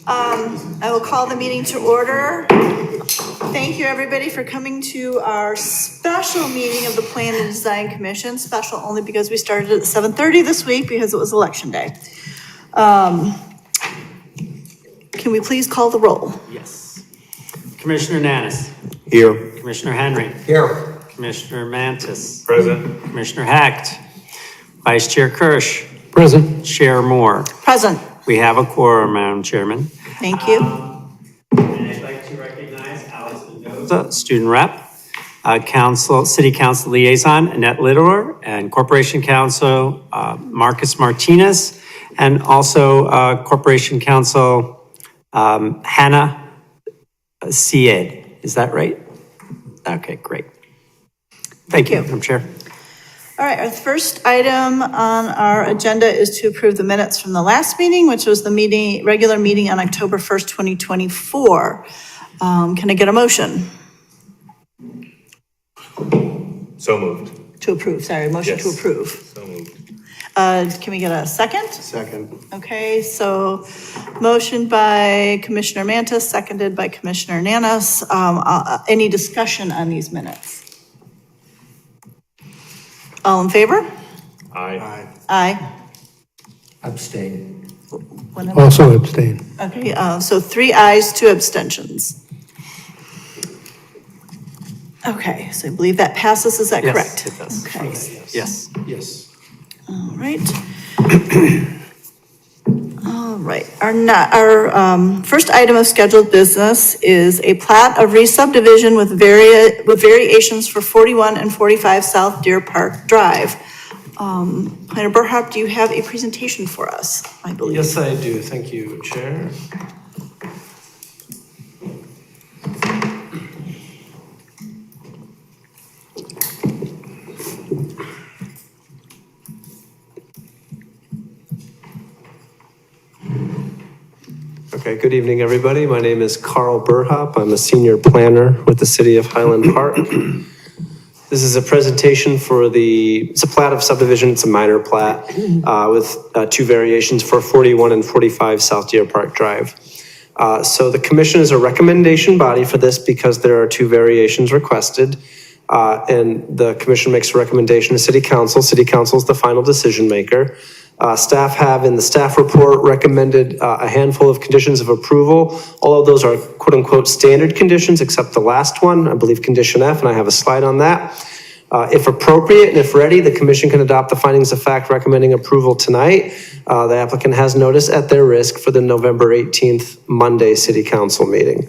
I will call the meeting to order. Thank you, everybody, for coming to our special meeting of the Plan and Design Commission. Special only because we started at 7:30 this week because it was Election Day. Can we please call the roll? Yes. Commissioner Nanis. Here. Commissioner Henry. Here. Commissioner Mantis. Present. Commissioner Hecht. Vice Chair Kirsch. Present. Chair Moore. Present. We have a quorum, Madam Chairman. Thank you. And I'd like to recognize Alex Mendoza, student rep, City Council Liaison, Annette Littlor, and Corporation Counsel, Marcus Martinez, and also Corporation Counsel, Hannah Sied. Is that right? Okay, great. Thank you, Madam Chair. All right, our first item on our agenda is to approve the minutes from the last meeting, which was the regular meeting on October 1st, 2024. Can I get a motion? So moved. To approve, sorry, motion to Yes. approve. So moved. Can we get a second? Second. Okay, so motion by Commissioner Mantis, seconded by Commissioner Nanis. Any discussion on these minutes? All in favor? Aye. Aye. Abstain. Also abstain. Okay, so 3 ayes, 2 abstentions. Okay, so I believe that passes, is that correct? Yes, it does. Okay, Yes. Yes. all right. All right, our first item of scheduled business is a plat of re-subdivision with variations for 41 and 45 South Deer Park Drive. Planner Burhop, do you have a presentation for us, I believe? Yes, I do. Thank you, Chair. Okay, good evening, everybody. My name is Carl Burhop. I'm a senior planner with the City of Highland Park. This is a presentation for it's a plat of subdivision. It's a minor plat with 2 variations for 41 and 45 South Deer Park Drive. So the commission is a recommendation body for this because there are 2 variations requested. And the commission makes a recommendation to City Council. City Council is the final decision maker. Staff have in the staff report recommended a handful of conditions of approval. All of those are quote unquote standard conditions except the last one, I believe condition F, and I have a slide on that. If appropriate and if ready, the commission can adopt the findings of fact recommending approval tonight. The applicant has notice at their risk for the November 18th Monday City Council meeting.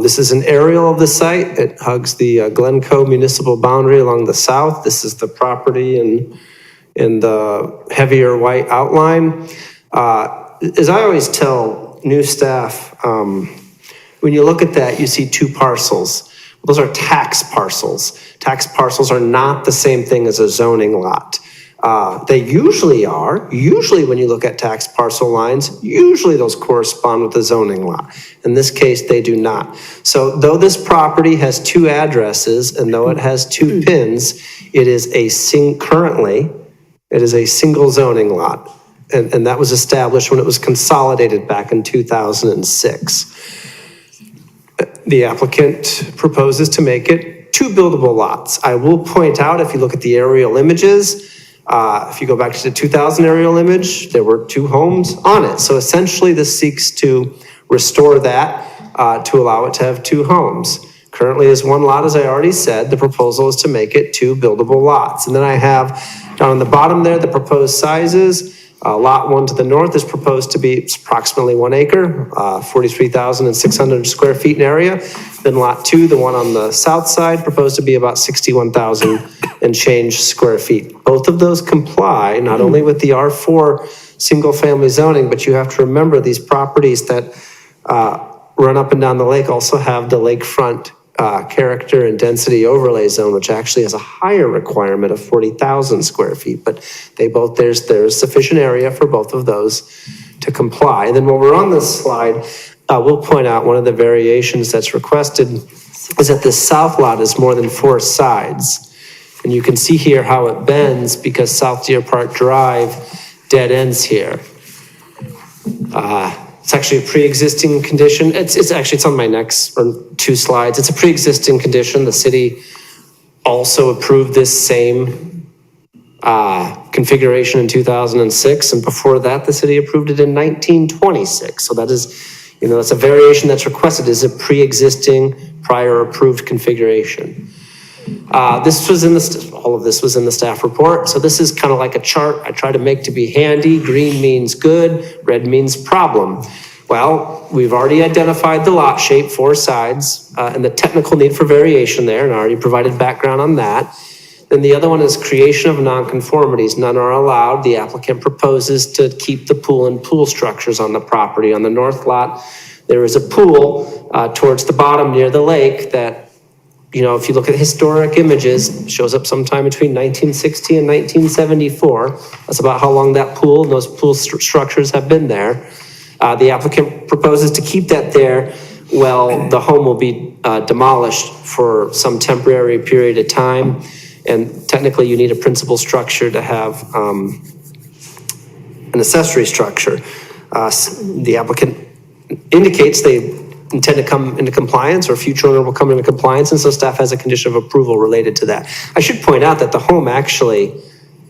This is an aerial of the site. It hugs the Glencoe municipal boundary along the south. This is the property in the heavier white outline. As I always tell new staff, when you look at that, you see 2 parcels. Those are tax parcels. Tax parcels are not the same thing as a zoning lot. They usually are. Usually when you look at tax parcel lines, usually those correspond with the zoning lot. In this case, they do not. So though this property has 2 addresses and though it has 2 pins, it is currently it is a single zoning lot. And that was established when it was consolidated back in 2006. The applicant proposes to make it 2 buildable lots. I will point out, if you look at the aerial images, if you go back to the 2000 aerial image, there were 2 homes on it. So essentially this seeks to restore that to allow it to have 2 homes. Currently is 1 lot, as I already said. The proposal is to make it 2 buildable lots. And then I have down on the bottom there, the proposed sizes. Lot 1 to the north is proposed to be approximately 1 acre, 43,600 square feet in area. Then lot 2, the one on the south side, proposed to be about 61,000 and change square feet. Both of those comply not only with the R4 single family zoning, but you have to remember these properties that run up and down the lake also have the lakefront character and density overlay zone, which actually has a higher requirement of 40,000 square feet, but there's sufficient area for both of those to comply. And then while we're on this slide, we'll point out one of the variations that's requested is that this south lot is more than 4 sides. And you can see here how it bends because South Deer Park Drive dead ends here. It's actually a pre-existing condition. It's on my next or 2 slides. It's a pre-existing condition. The city also approved this same configuration in 2006, and before that, the city approved it in 1926. So that is, it's a variation that's requested is a pre-existing prior approved configuration. This was all of this was in the staff report. So this is kind of like a chart I try to make to be handy. Green means good, red means problem. Well, we've already identified the lot shape, 4 sides, and the technical need for variation there, and I already provided background on that. Then the other one is creation of nonconformities. None are allowed. The applicant proposes to keep the pool and pool structures on the property. On the north lot, there is a pool towards the bottom near the lake that, if you look at historic images, shows up sometime between 1960 and 1974. That's about how long that pool and those pool structures have been there. The applicant proposes to keep that there. Well, the home will be demolished for some temporary period of time. And technically you need a principal structure to have an accessory structure. The applicant indicates they intend to come into compliance, or future owner will come into compliance, and so staff has a condition of approval related to that. I should point out that the home actually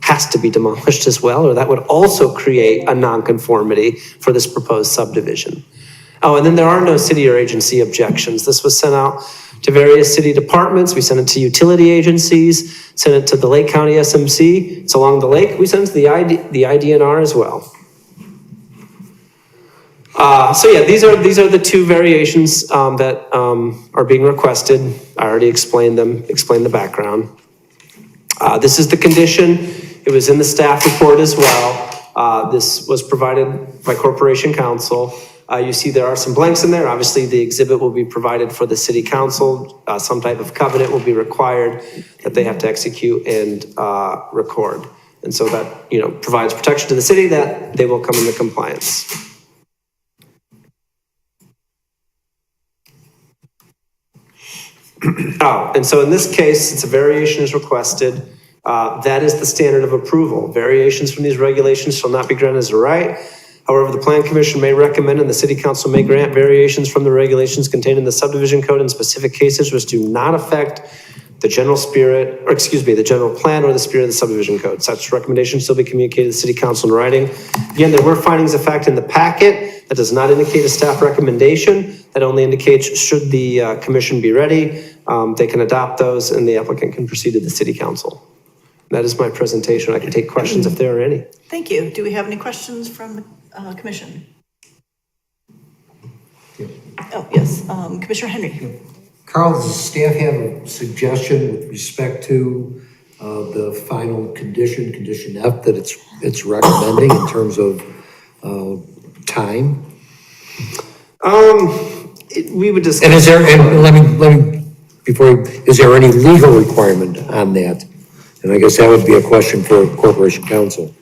has to be demolished as well, or that would also create a nonconformity for this proposed subdivision. Oh, and then there are no city or agency objections. This was sent out to various city departments. We sent it to utility agencies, sent it to the Lake County SMC. It's along the lake. We sent it to the IDNR as well. So yeah, these are the 2 variations that are being requested. I already explained them, explained the background. This is the condition. It was in the staff report as well. This was provided by Corporation Counsel. You see there are some blanks in there. Obviously, the exhibit will be provided for the city council. Some type of covenant will be required that they have to execute and record. And so that, provides protection to the city that they will come into compliance. And so in this case, since a variation is requested, that is the standard of approval. Variations from these regulations shall not be granted as a right. However, the Plan Commission may recommend and the City Council may grant variations from the regulations contained in the subdivision code in specific cases which do not affect the general spirit, or the general plan or the spirit of the subdivision code. Such recommendations shall be communicated to the City Council in writing. Again, there were findings of fact in the packet. That does not indicate a staff recommendation. That only indicates should the commission be ready, they can adopt those and the applicant can proceed to the City Council. That is my presentation. I can take questions if there are any. Thank you. Do we have any questions from the commission? Oh, yes. Commissioner Henry. Carl, does the staff have a suggestion with respect to the final condition F, that it's recommending in terms of time? We would discuss. And is there, and let me, is there any legal requirement on that? And I guess that would be a question for Corporation Counsel.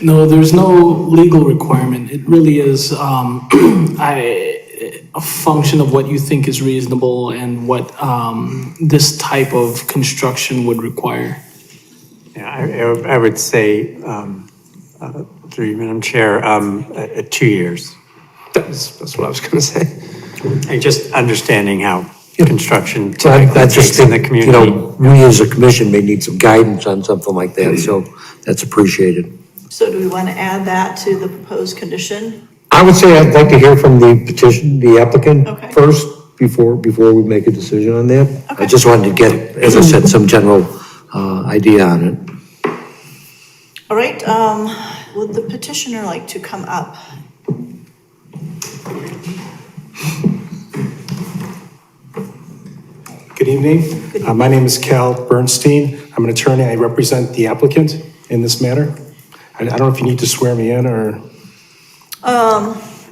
No, there's no legal requirement. It really is a function of what you think is reasonable and what this type of construction would require. Yeah, I would say, through you, Madam Chair, 2 years. That's what I was going to say. And just understanding how construction So I just takes think, in the community. we as a commission may need some guidance on something like that, so that's appreciated. So do we want to add that to the proposed condition? I would say I'd like to hear from the applicant Okay. first before we make a decision on that. Okay. I just wanted to get, as I said, some general idea on it. All right. Would the petitioner like to come up? Good evening. My name is Cal Bernstein. I'm an attorney. I represent the applicant in this matter. I don't know if you need to swear me in or...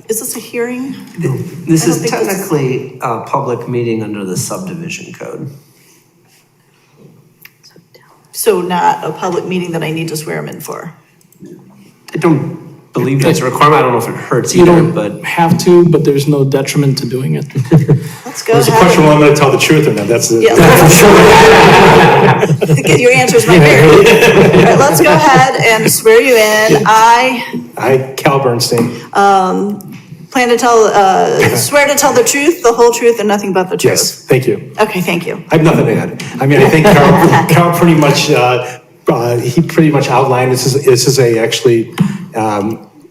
Is this a hearing? This I don't is think this- technically a public meeting under the subdivision code. So not a public meeting that I need to swear him in for? I don't believe that's a requirement. I don't know if it hurts You either, don't but have to, but there's no detriment to doing it. Let's go There's a ahead. question, well, I'm going to tell the truth or not. That's the... Yeah. Get your answers right there. All right, let's go ahead and swear you in. I, Cal Bernstein, Plan to tell, swear to tell the truth, the whole truth, and nothing but the truth? Yes, thank you. Okay, thank you. I have nothing to add. I mean, I think Carl pretty much, he pretty much outlined, this is actually,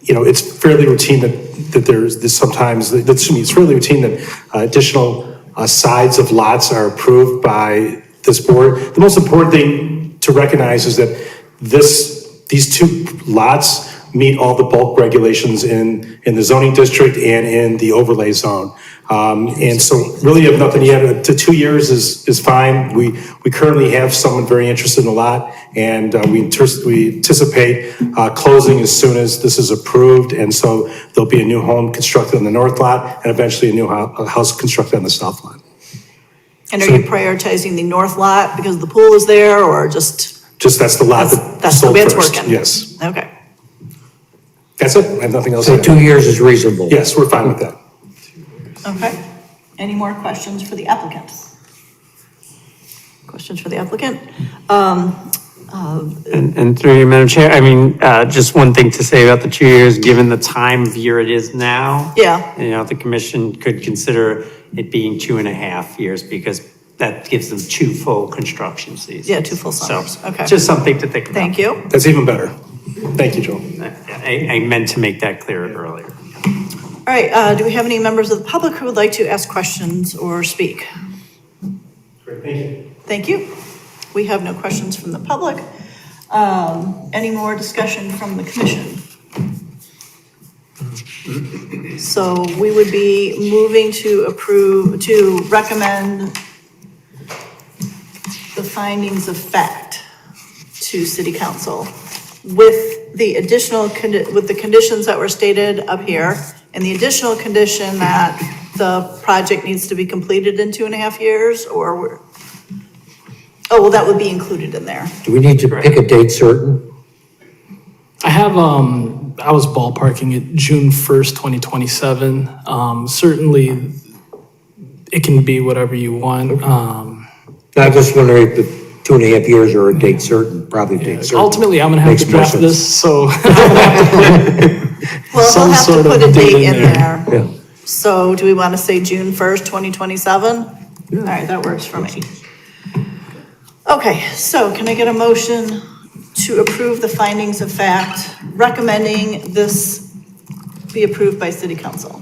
it's fairly routine that there's this sometimes, it's really routine that additional sides of lots are approved by this board. The most important thing to recognize is that these two lots meet all the bulk regulations in the zoning district and in the overlay zone. And so really have nothing yet. To 2 years is fine. We currently have someone very interested in the lot, and we anticipate closing as soon as this is approved. And so there'll be a new home constructed on the north lot and eventually a new house constructed on the south lot. And are you prioritizing the north lot because the pool is there, or just? Just that's the lot that That's the sold way it's first. working? Yes. Okay. That's it. I have nothing else to So add. 2 years is reasonable? Yes, we're fine with that. Okay. Any more questions for the applicant? Questions for the applicant? And through you, Madam Chair, I mean, just one thing to say about the 2 years, given the time of year it is now. Yeah. The commission could consider it being 2.5 years because that gives them 2 full construction seasons. Yeah, 2 full summers. So, Okay. just something to think about. Thank you. That's even better. Thank you, Joel. I meant to make that clear earlier. All right, do we have any members of the public who would like to ask questions or speak? Great, thank you. Thank you. We have no questions from the public. Any more discussion from the commission? So we would be moving to recommend the findings of fact to city council with the additional, with the conditions that were stated up here, and the additional condition that the project needs to be completed in 2.5 years, or that would be included in there. Do we need to pick a date certain? I have, I was ballparking it June 1st, 2027. Certainly, it can be whatever you want. I'm just wondering if the 2.5 years or a date certain, probably date certain. Ultimately, I'm gonna have Makes to more draft sense. this, so. Well, Some we'll have to sort of put a date in there. there. Yeah. So do we want to say June 1st, 2027? All right, that works for me. Okay, so can I get a motion to approve the findings of fact, recommending this be approved by city council?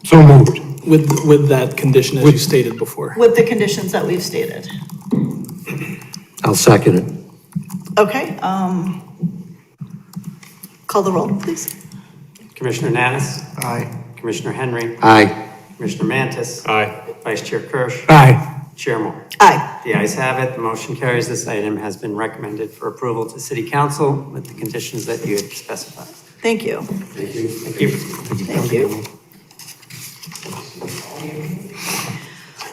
So moved. With that condition as you stated before. With the conditions that we've stated. I'll second it. Okay, call the roll, please. Commissioner Nanis? Aye. Commissioner Henry? Aye. Commissioner Mantis? Aye. Vice Chair Kirsch? Aye. Chair Moore? Aye. The ayes have it. The motion carries. This item has been recommended for approval to City Council with the conditions that you had specified. Thank you. Thank you. Thank you.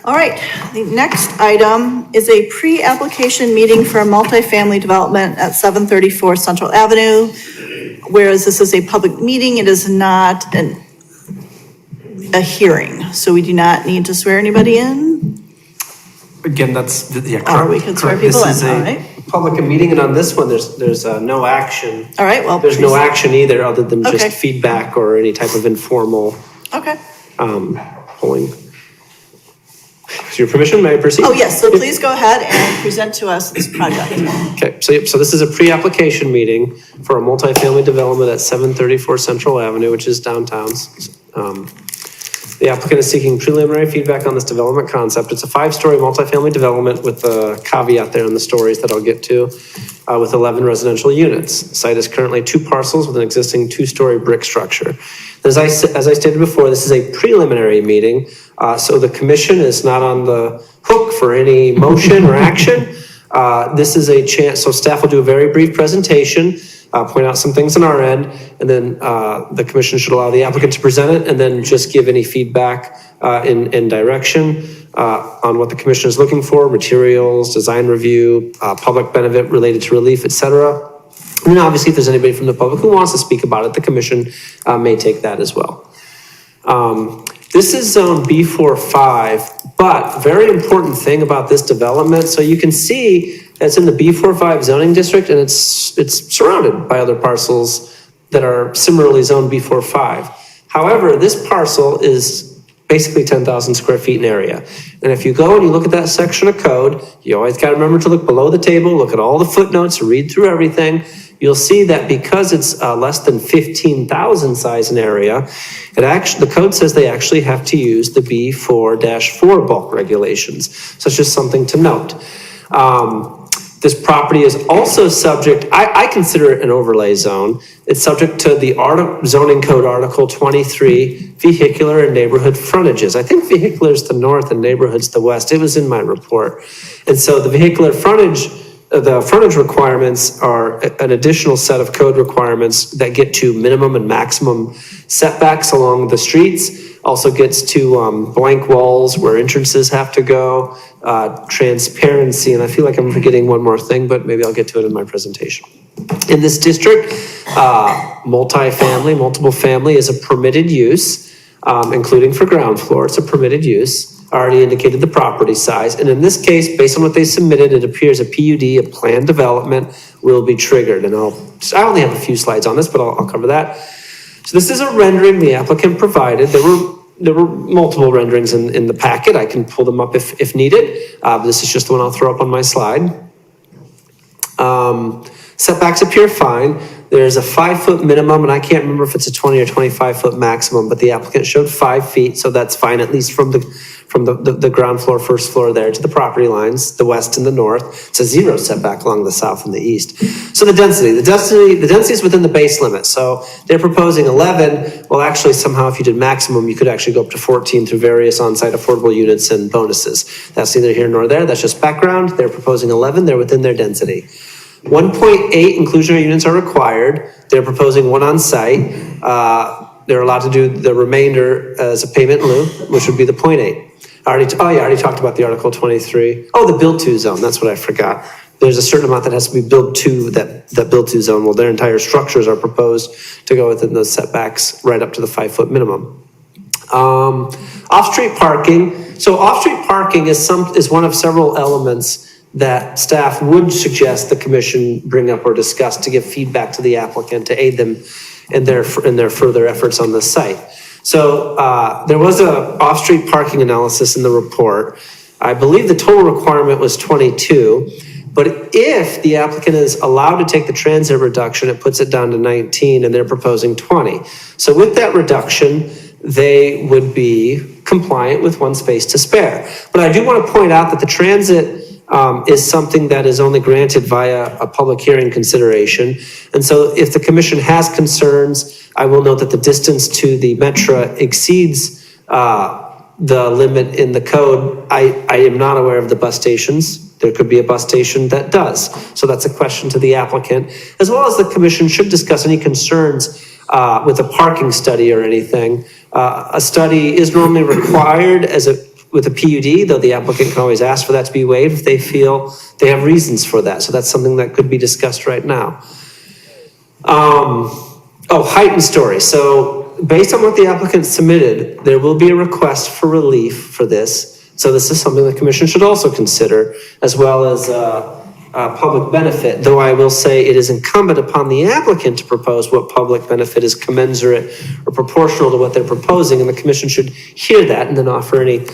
All right, the next item is a pre-application meeting for a multifamily development at 734 Central Avenue. Whereas this is a public meeting, it is not a hearing, so we do not need to swear anybody in. Again, that's, yeah, correct. Or we could swear correct. people This in, is all a right? public meeting, and on this one, there's no action. All right, well. There's no please- action either, other than Okay. just feedback or any type of informal Okay. polling. With your permission, may I proceed? Oh, yes, so please go ahead and present to us this project. Okay, so this is a pre-application meeting for a multifamily development at 734 Central Avenue, which is downtown. The applicant is seeking preliminary feedback on this development concept. It's a 5-story multifamily development with a caveat there in the stories that I'll get to, with 11 residential units. The site is currently 2 parcels with an existing 2-story brick structure. As I stated before, this is a preliminary meeting, so the commission is not on the hook for any motion or action. This is a chance, so staff will do a very brief presentation, point out some things on our end, and then the commission should allow the applicant to present it, and then just give any feedback in direction on what the commission is looking for, materials, design review, public benefit related to relief, et cetera. And then obviously, if there's anybody from the public who wants to speak about it, the commission may take that as well. This is zone B45, but very important thing about this development, so you can see that's in the B45 zoning district, and it's surrounded by other parcels that are similarly zoned B45. However, this parcel is basically 10,000 square feet in area. And if you go and you look at that section of code, you always got to remember to look below the table, look at all the footnotes, read through everything. You'll see that because it's less than 15,000 size in area, the code says they actually have to use the B4-4 bulk regulations. So it's just something to note. This property is also subject, I consider it an overlay zone. It's subject to the zoning code article 23, vehicular and neighborhood frontages. I think vehicular is the north and neighborhood's the west. It was in my report. And so the vehicular frontage, the frontage requirements are an additional set of code requirements that get to minimum and maximum setbacks along the streets. Also gets to blank walls where entrances have to go, transparency, and I feel like I'm forgetting one more thing, but maybe I'll get to it in my presentation. In this district, multiple family is a permitted use, including for ground floor, it's a permitted use. I already indicated the property size, and in this case, based on what they submitted, it appears a PUD, a planned development, will be triggered. And I only have a few slides on this, but I'll cover that. So this is a rendering the applicant provided. There were multiple renderings in the packet. I can pull them up if needed. This is just the one I'll throw up on my slide. Setbacks appear fine. There's a 5-foot minimum, and I can't remember if it's a 20 or 25-foot maximum, but the applicant showed 5 feet, so that's fine, at least from the ground floor, first floor there to the property lines, the west and the north. It's a 0 setback along the south and the east. So the density is within the base limit. So they're proposing 11. Well, actually, somehow if you did maximum, you could actually go up to 14 through various on-site affordable units and bonuses. That's neither here nor there. That's just background. They're proposing 11. They're within their density. 1.8 inclusionary units are required. They're proposing 1 on site. They're allowed to do the remainder as a payment in lieu, which would be the 0.8. I already talked about the Article 23. Oh, the build to zone, that's what I forgot. There's a certain amount that has to be built to that build to zone. Well, their entire structures are proposed to go within those setbacks right up to the 5-foot minimum. Off-street parking. So off-street parking is one of several elements that staff would suggest the commission bring up or discuss to give feedback to the applicant to aid them in their further efforts on the site. So there was a off-street parking analysis in the report. I believe the total requirement was 22, but if the applicant is allowed to take the transit reduction, it puts it down to 19, and they're proposing 20. So with that reduction, they would be compliant with 1 space to spare. But I do want to point out that the transit is something that is only granted via a public hearing consideration. And so if the commission has concerns, I will note that the distance to the Metra exceeds the limit in the code. I am not aware of the bus stations. There could be a bus station that does. So that's a question to the applicant, as well as the commission should discuss any concerns with a parking study or anything. A study is normally required with a PUD, though the applicant can always ask for that to be waived if they feel they have reasons for that. So that's something that could be discussed right now. Height and story. So based on what the applicant submitted, there will be a request for relief for this. So this is something the commission should also consider, as well as public benefit, though I will say it is incumbent upon the applicant to propose what public benefit is commensurate or proportional to what they're proposing, and the commission should hear that and then offer any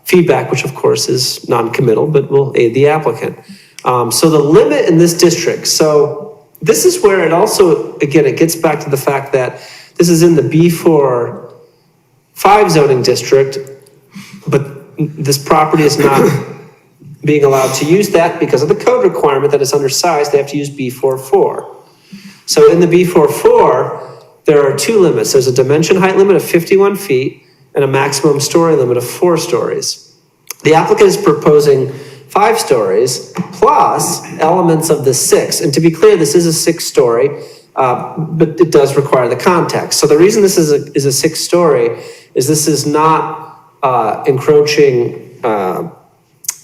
feedback, which of course is non-committal, but will aid the applicant. So the limit in this district, so this is where it also, again, it gets back to the fact that this is in the B4-5 zoning district, but this property is not being allowed to use that because of the code requirement that it's undersized. They have to use B4-4. So in the B4-4, there are 2 limits. There's a dimension height limit of 51 feet and a maximum story limit of 4 stories. The applicant is proposing 5 stories plus elements of the 6. And to be clear, this is a 6-story, but it does require the context. So the reason this is a 6-story is this is not encroaching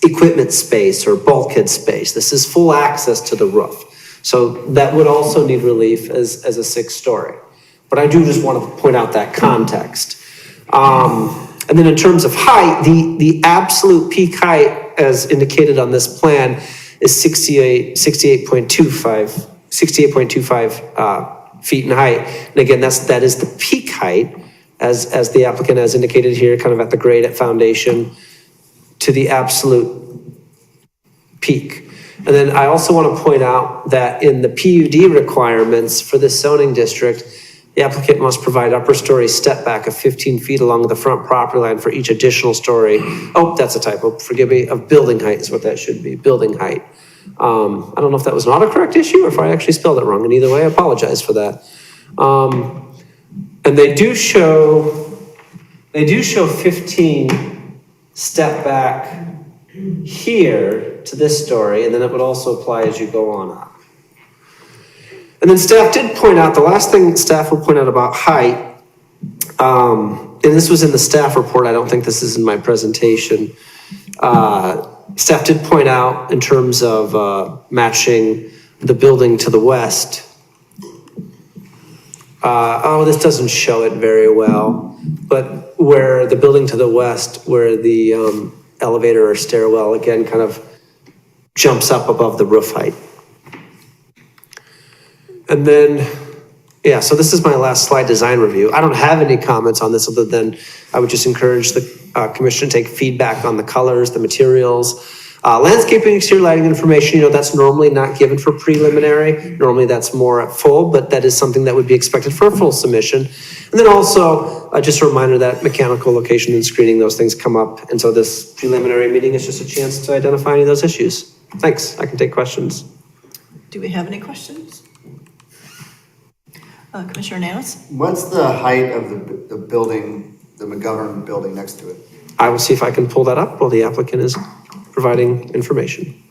equipment space or bulkhead space. This is full access to the roof. So that would also need relief as a 6-story. But I do just want to point out that context. And then in terms of height, the absolute peak height as indicated on this plan is 68.25 feet in height. And again, that is the peak height, as the applicant has indicated here, kind of at the grade at foundation to the absolute peak. And then I also want to point out that in the PUD requirements for this zoning district, the applicant must provide upper story step back of 15 feet along the front property line for each additional story. Oh, that's a typo, forgive me, of building height is what that should be, building height. I don't know if that was not a correct issue or if I actually spelled it wrong, and either way, I apologize for that. And they do show 15 step back here to this story, and then it would also apply as you go on up. And then staff did point out, the last thing staff will point out about height, and this was in the staff report, I don't think this is in my presentation. Staff did point out in terms of matching the building to the west. This doesn't show it very well, but where the building to the west, where the elevator or stairwell, again, kind of jumps up above the roof height. And then, yeah, so this is my last slide design review. I don't have any comments on this other than I would just encourage the commission to take feedback on the colors, the materials. Landscaping, exterior lighting information, that's normally not given for preliminary. Normally that's more at full, but that is something that would be expected for a full submission. And then also, just a reminder that mechanical location and screening, those things come up. And so this preliminary meeting is just a chance to identify any of those issues. Thanks, I can take questions. Do we have any questions? Commissioner Nanis? What's the height of the building, the McGovern building next to it? I will see if I can pull that up while the applicant is providing information.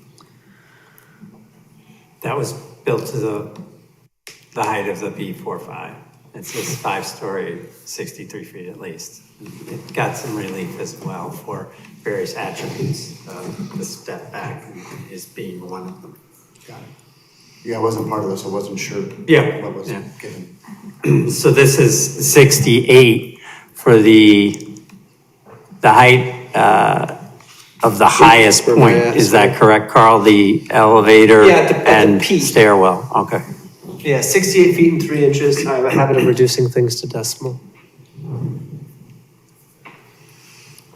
That was built to the height of the B45. It's this 5-story, 63 feet at least. It got some relief as well for various attributes. The step back is being one of them. Got it. Yeah, I wasn't part of this. I wasn't sure Yeah, what was yeah. given. So this is 68 for the height of the highest Where am I point. at? Is that correct, Carl? The elevator Yeah, at the and peak. stairwell. Okay. Yeah, 68 feet and 3 inches. I have a habit of reducing things to decimal.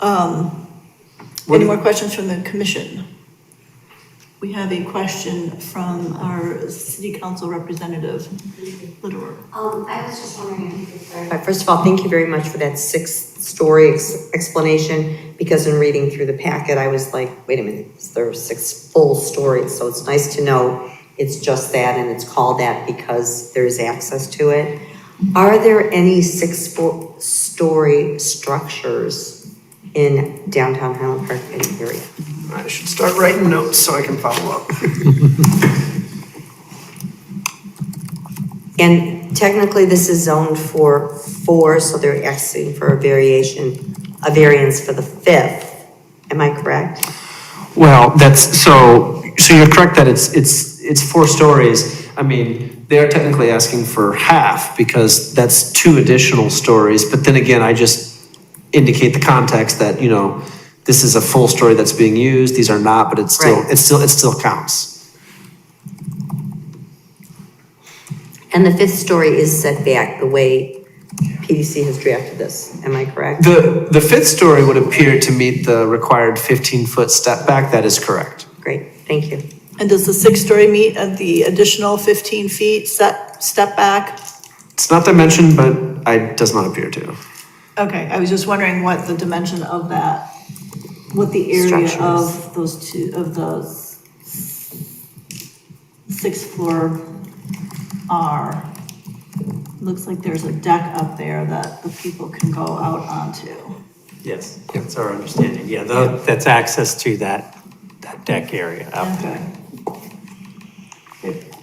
Any more questions from the commission? We have a question from our city council representative, Litterer. I was just wondering if you could clarify. First of all, thank you very much for that 6-story explanation, because in reading through the packet, I was like, wait a minute, there are 6 full stories. So it's nice to know it's just that and it's called that because there's access to it. Are there any 6-story structures in downtown Highland Park area? I should start writing notes so I can follow up. And technically, this is zoned for 4, so they're asking for a variance for the 5th. Am I correct? Well, that's so you're correct that it's 4 stories. I mean, they're technically asking for half because that's 2 additional stories. But then again, I just indicate the context that, this is a full story that's being used. These are not, but it still counts. And the 5th story is set back the way PDC has drafted this. Am I correct? The 5th story would appear to meet the required 15-foot step back. That is correct. Great, thank you. And does the 6-story meet at the additional 15 feet step back? It's not dimensioned, but it does not appear to. Okay, I was just wondering what the dimension of that, what the area Structures. of those 6th floor are. Looks like there's a deck up there that the people can go out onto. Yes, that's our understanding. Yeah, that's access to that deck area up there.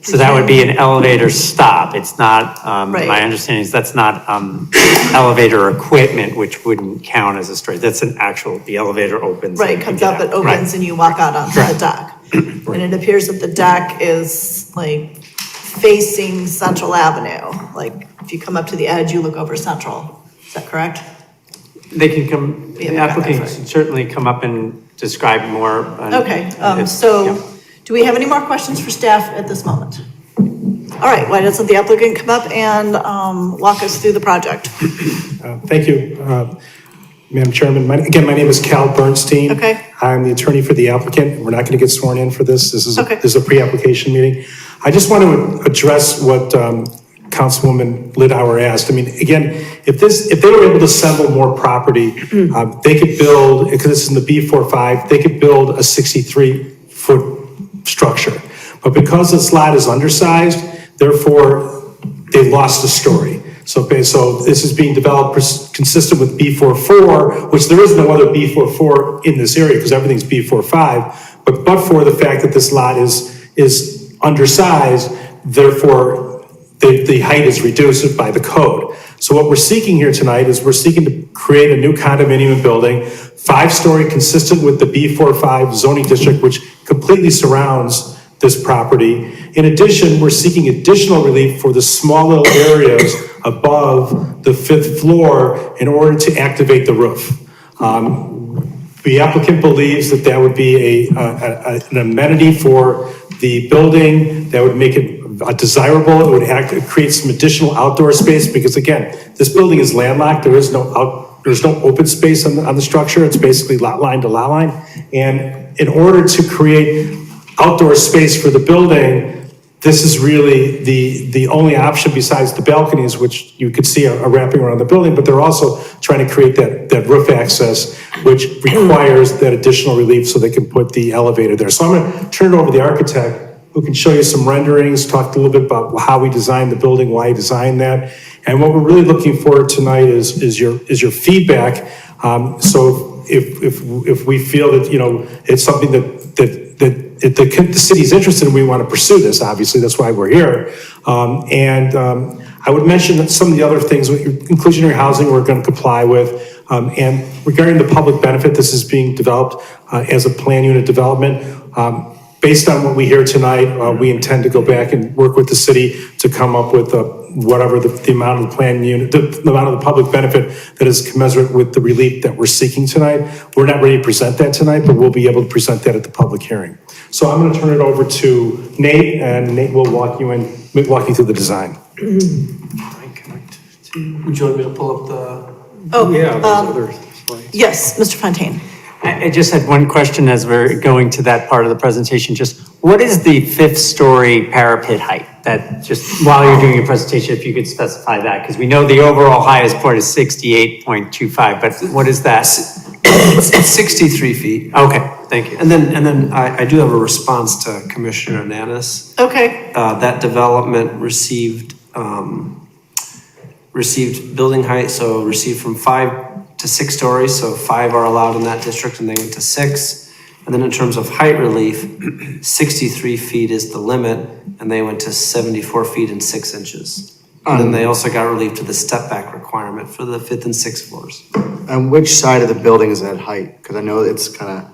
So that would be an elevator stop. It's not, Right. my understanding is that's not elevator equipment, which wouldn't count as a story. That's the elevator opens. Right, and you comes get up, out. it opens, Right. and you walk out onto the deck. And it appears that the deck is like facing Central Avenue. Like, if you come up to the edge, you look over Central. Is that correct? They can come, the applicant can certainly come up and describe more. Okay, Yeah. so do we have any more questions for staff at this moment? All right, why doesn't the applicant come up and walk us through the project? Thank you, Madam Chairman. My name is Cal Bernstein. Okay. I'm the attorney for the applicant. We're not going to get sworn in for this. This is a pre-application meeting. I just want to address what Councilwoman Lidauer asked. I mean, again, if they were able to assemble more property, they could build, because this is in the B45, they could build a 63-foot structure. But because this lot is undersized, therefore, they've lost a story. So this is being developed consistent with B44, which there is no other B44 in this area because everything's B45. But for the fact that this lot is undersized, therefore the height is reduced by the code. So what we're seeking here tonight is we're seeking to create a new condominium building, 5-story, consistent with the B45 zoning district, which completely surrounds this property. In addition, we're seeking additional relief for the small little areas above the 5th floor in order to activate the roof. The applicant believes that would be an amenity for the building that would make it desirable. It would create some additional outdoor space because, again, this building is landlocked. There's no open space on the structure. It's basically lot line to lot line. And in order to create outdoor space for the building, this is really the only option besides the balconies, which you could see are wrapping around the building, but they're also trying to create that roof access, which requires that additional relief so they can put the elevator there. So I'm going to turn it over to the architect who can show you some renderings, talk a little bit about how we designed the building, why he designed that. And what we're really looking for tonight is your feedback. So if we feel that, it's something that the city's interested in, we want to pursue this, obviously, that's why we're here. I would mention that some of the other things, inclusionary housing, we're going to comply with. And regarding the public benefit, this is being developed as a plan unit development. Based on what we hear tonight, we intend to go back and work with the city to come up with whatever the amount of the plan unit, the amount of the public benefit that is commensurate with the relief that we're seeking tonight. We're not ready to present that tonight, but we'll be able to present that at the public hearing. So I'm going to turn it over to Nate, and Nate will walk you through the design. Would you want me to pull up the? Oh, Yeah, there's other slides. yes, Mr. Fontaine. I just had one question as we're going to that part of the presentation. Just what is the 5th-story parapet height? That just while you're doing your presentation, if you could specify that, because we know the overall highest point is 68.25, but what is that? It's 63 feet. Okay, thank you. And then I do have a response to Commissioner Nanis. Okay, That development received building height, so received from 5 to 6 stories, so 5 are allowed in that district, and they went to 6. And then in terms of height relief, 63 feet is the limit, and they went to 74 feet and 6 inches. And then they also got relief to the step back requirement for the 5th and 6th floors. On which side of the building is that height? Because I know it's kind of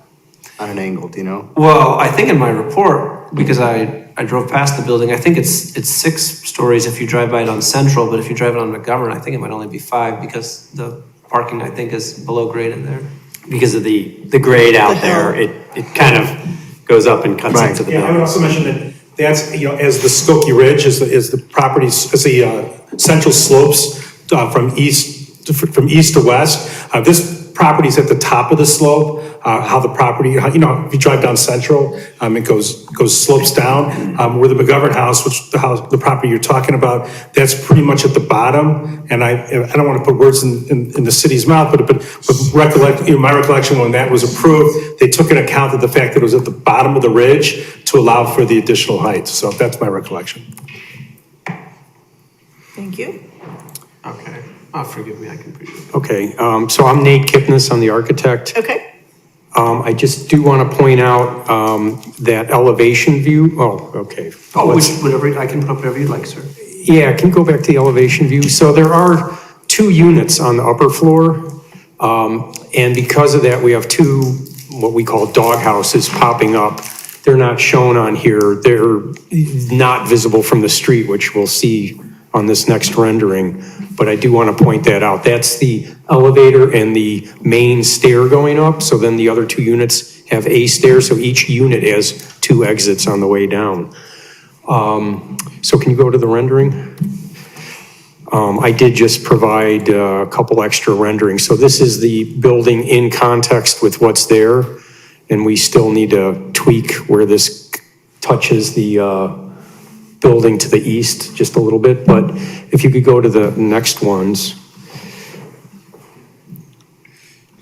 on an angle, do you know? Well, I think in my report, because I drove past the building, I think it's 6 stories if you drive by it on Central, but if you drive it on McGovern, I think it might only be 5 because the parking, I think, is below grade in there. Because of the grade out there, it kind of goes up and cuts into the Yeah, I would building. also mention that that's, as the Skokie Ridge, as the properties, as the central slopes from east to west. This property is at the top of the slope. How the property, if you drive down Central, it goes slopes down. Where the McGovern house, the property you're talking about, that's pretty much at the bottom. And I don't want to put words in the city's mouth, but recollect, my recollection when that was approved, they took into account the fact that it was at the bottom of the ridge to allow for the additional height. So that's my recollection. thank you. Okay. Oh, forgive me, I can read it. Okay, so I'm Nate Kipnis, I'm the architect. Okay, I just do want to point out that elevation view, okay. Whatever, I can put up whatever you'd like, sir. Yeah, can you go back to the elevation view? So there are 2 units on the upper floor, and because of that, we have 2 what we call dog houses popping up. They're not shown on here. They're not visible from the street, which we'll see on this next rendering, but I do want to point that out. That's the elevator and the main stair going up, so then the other 2 units have a stair, so each unit has 2 exits on the way down. So can you go to the rendering? I did just provide a couple extra renderings. So this is the building in context with what's there, and we still need to tweak where this touches the building to the east just a little bit. But if you could go to the next ones.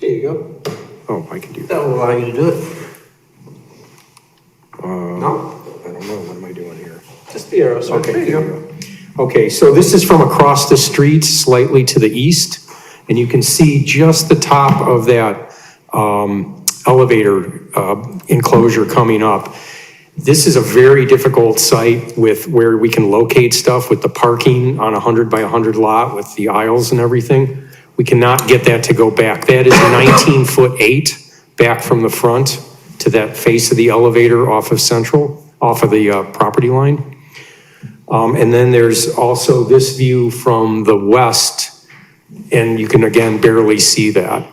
There you go. Oh, I can do that. That will allow you to do it. No? I don't know, what am I doing here? Just the arrows. Okay, there you go. Okay, so this is from across the street, slightly to the east, and you can see just the top of that elevator enclosure coming up. This is a very difficult site with where we can locate stuff with the parking on a 100 by 100 lot with the aisles and everything. We cannot get that to go back. That is 19'8" back from the front to that face of the elevator off of Central, off of the property line. And then there's also this view from the west, and you can again barely see that.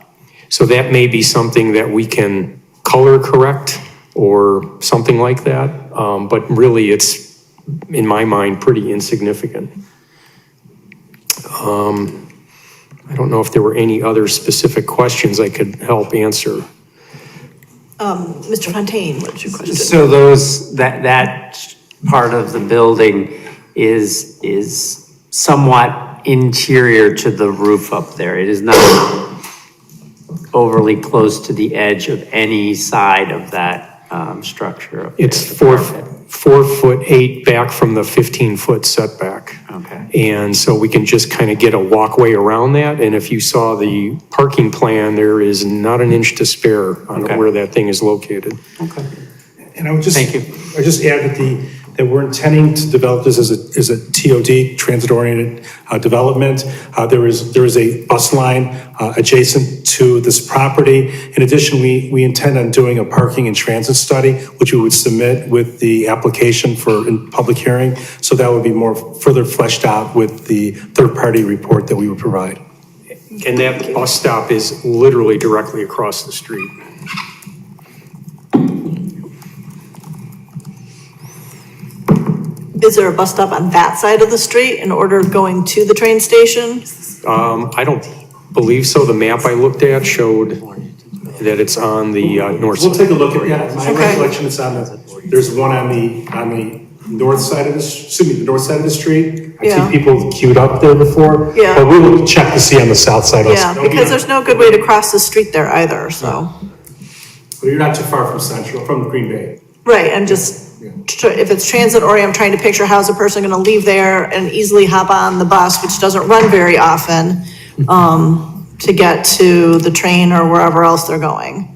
So that may be something that we can color correct or something like that. But really it's, in my mind, pretty insignificant. I don't know if there were any other specific questions I could help answer. Mr. Fontaine, what's your question? So that part of the building is somewhat interior to the roof up there. It is not overly close to the edge of any side of that structure. Up there, It's the 4'8" back from the 15-foot setback. Okay. And so we can just kind of get a walkway around that. And if you saw the parking plan, there is not an inch to spare on Okay. where that thing is located. Okay. And I would just. Thank you. I just add that we're intending to develop this as a TOD, transit-oriented development. There is a bus line adjacent to this property. In addition, we intend on doing a parking and transit study, which we would submit with the application for public hearing. So that would be more further fleshed out with the third-party report that we would provide. And that bus stop is literally directly across the street. Is there a bus stop on that side of the street in order of going to the train station? I don't believe so. The map I looked at showed that it's on the north We'll side. take a look at that. My Okay. recollection is there's one on the north side of the north side of the street. I've Yeah. seen people queued up there before. Yeah. But we will check to see on the south side also. Yeah, because there's no good way to cross the street there either, so. But you're not too far from Central, from Green Bay. Right, and just, if it's transit oriented, I'm trying to picture how's a person gonna leave there and easily hop on the bus, which doesn't run very often, to get to the train or wherever else they're going.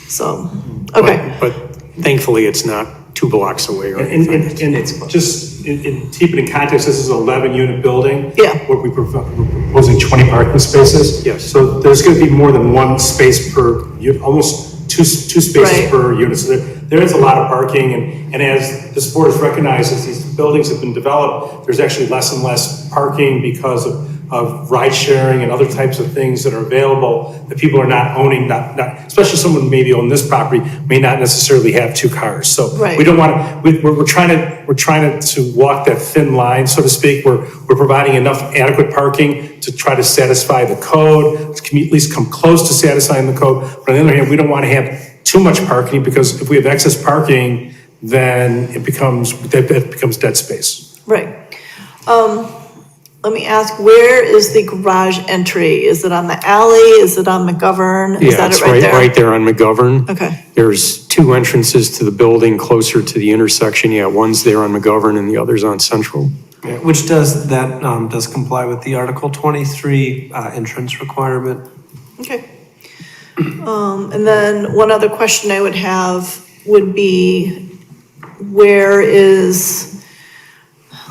So, okay, But thankfully, it's not 2 blocks away or And anything. just in keep it in context, this is an 11-unit building. Yeah. Where we're proposing 20 parking spaces. Yes. So there's going to be more than one space per, almost two spaces Right. per unit. So there is a lot of parking, and as this board has recognized, as these buildings have been developed, there's actually less and less parking because of ride sharing and other types of things that are available that people are not owning, not especially someone maybe on this property may not necessarily have 2 cars. So Right. we don't want to, we're trying to walk that thin line, so to speak. We're providing enough adequate parking to try to satisfy the code, to at least come close to satisfying the code. But on the other hand, we don't want to have too much parking, because if we have excess parking, then it becomes dead space. right. Let me ask, where is the garage entry? Is it on the alley? Is it on McGovern? Is Yeah, that it's it right there? right there on McGovern. Okay. There's 2 entrances to the building closer to the intersection. Yeah, one's there on McGovern and the other's on Central. Yeah, which does comply with the Article 23 entrance requirement. Okay. And then one other question I would have would be, where is,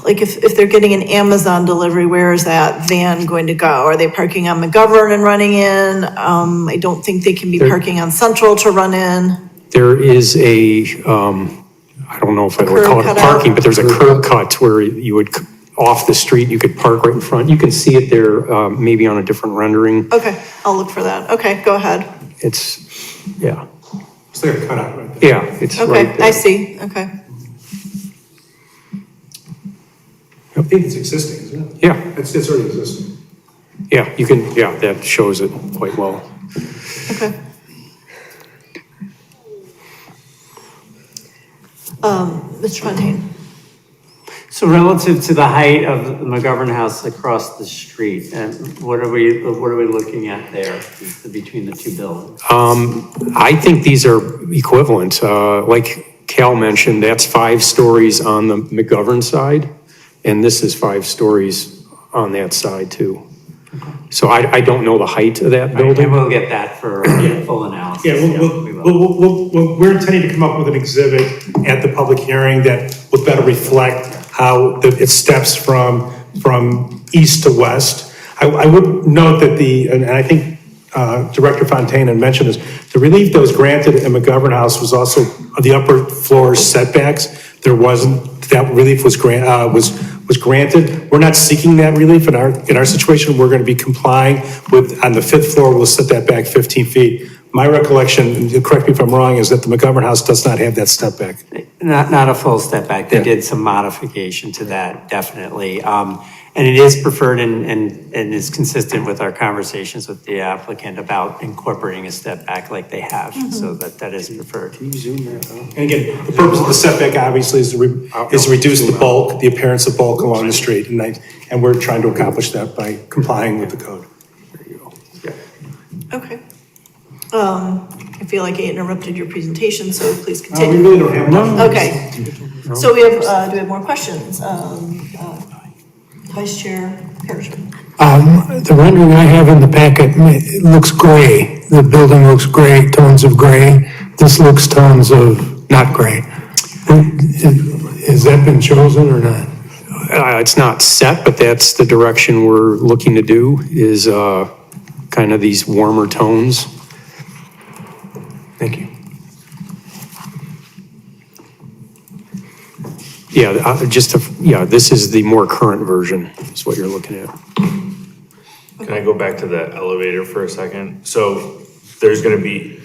like, if they're getting an Amazon delivery, where is that van going to go? Are they parking on McGovern and running in? I don't think they can be parking on Central to run in. There is I don't know if I would call it Curb a cutout? parking, but there's a curb cut where you would, off the street, you could park right in front. You can see it there, maybe on a different rendering. Okay, I'll look for that. Okay, go ahead. It's, yeah, It's like a cutout right there. yeah, it's right Okay, there. I see, okay. think it's existing, isn't it? Yeah, It's already existing. yeah, you can, yeah, that shows it quite well. Okay. Mr. Fontaine? So relative to the height of the McGovern House across the street, and what are we looking at there between the two buildings? I think these are equivalent. Like Cal mentioned, that's 5 stories on the McGovern side, and this is 5 stories on that side too. So I don't know the height of that And building. we'll get that for full analysis. Yeah, we will. we're intending to come up with an exhibit at the public hearing that will better reflect how it steps from east to west. I would note that and I think Director Fontaine had mentioned this, the relief that was granted in McGovern House was also the upper floor setbacks. There wasn't, that relief was granted. We're not seeking that relief in our situation. We're going to be complying with, on the 5th floor, we'll set that back 15 feet. My recollection, and correct me if I'm wrong, is that the McGovern House does not have that step back. Not a full step back. They did some modification to that, definitely. And it is preferred and is consistent with our conversations with the applicant about incorporating a step back like they have. So that is preferred. And again, the purpose of the setback obviously is to reduce the bulk, the appearance of bulk along the street. And we're trying to accomplish that by complying with the code. Okay. I feel like I interrupted your presentation, so please We continue. really don't have much. Okay. So we have, do we have more questions? Vice Chair Parrish. The rendering I have in the packet, it looks gray. The building looks gray, tones of gray. This looks tones of not gray. Has that been chosen or not? It's not set, but that's the direction we're looking to do, is kind of these warmer tones. Thank you. Yeah, this is the more current version, is what you're looking at. Can I go back to the elevator for a second? So there's gonna be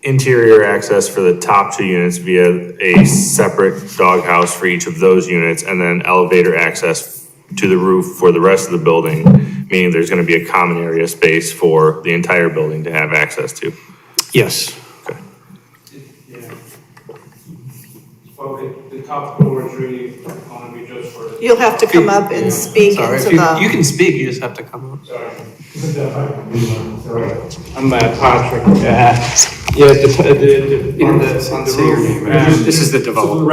interior access for the top 2 units via a separate doghouse for each of those units, and then elevator access to the roof for the rest of the building, meaning there's gonna be a common area space for the entire building to have access to. Yes. Okay. Well, the top floor is really going to be just for. You'll have to come up and speak into You the, can speak, you just have to come up. I'm Patrick. Say your name. This is the developer.